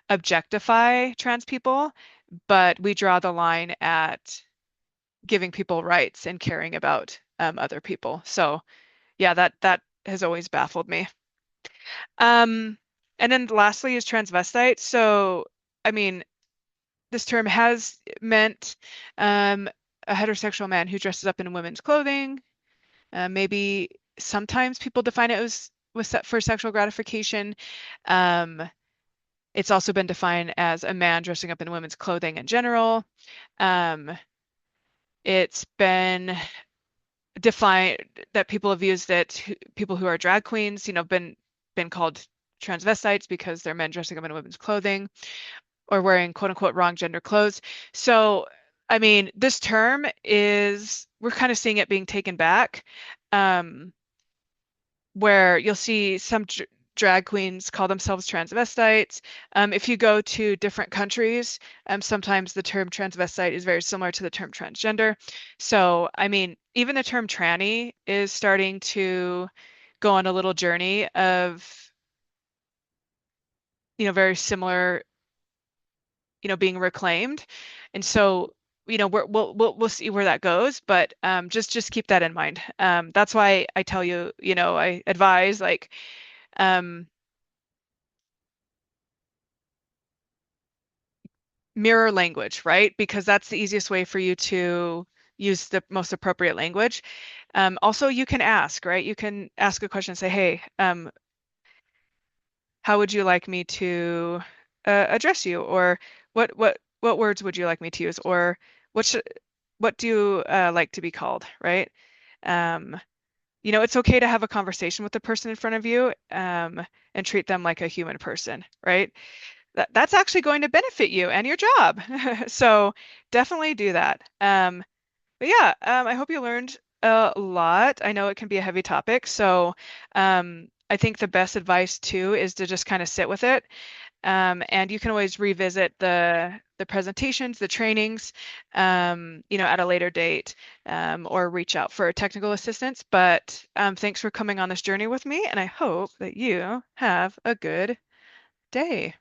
objectify trans people, but we draw the line at giving people rights and caring about other people. So yeah, that has always baffled me. Um, and then lastly is transvestite. So I mean, this term has meant um, a heterosexual man who dresses up in women's clothing. Maybe sometimes people define it as for sexual gratification. Um, it's also been defined as a man dressing up in women's clothing in general. Um, it's been defined that people have used it, people who are drag queens, been called transvestites because they're men dressing up in women's clothing or wearing quote unquote wrong gender clothes. So, I mean, this term we're kind of seeing it being taken back, where you'll see some drag queens call themselves transvestites. If you go to different countries, sometimes the term transvestite is very similar to the term transgender. So, I mean, even the term tranny is starting to go on a little journey of, very similar, being reclaimed. And so, we'll see where that goes, but just keep that in mind. That's why I tell you, I advise like um, mirror language, right? Because that's the easiest way for you to use the most appropriate language. Also, you can ask, right? You can ask a question and say, hey, how would you like me to address you? Or what words would you like me to use? Or what what do you like to be called, right? Um, it's okay to have a conversation with the person in front of you and treat them like a human person, right? That's actually going to benefit you and your job. So definitely do that. But yeah, I hope you learned a lot. I know it can be a heavy topic, so I think the best advice too is to just kind of sit with it. And you can always revisit the presentations, the trainings, at a later date, or reach out for technical assistance. But thanks for coming on this journey with me, and I hope that you have a good day.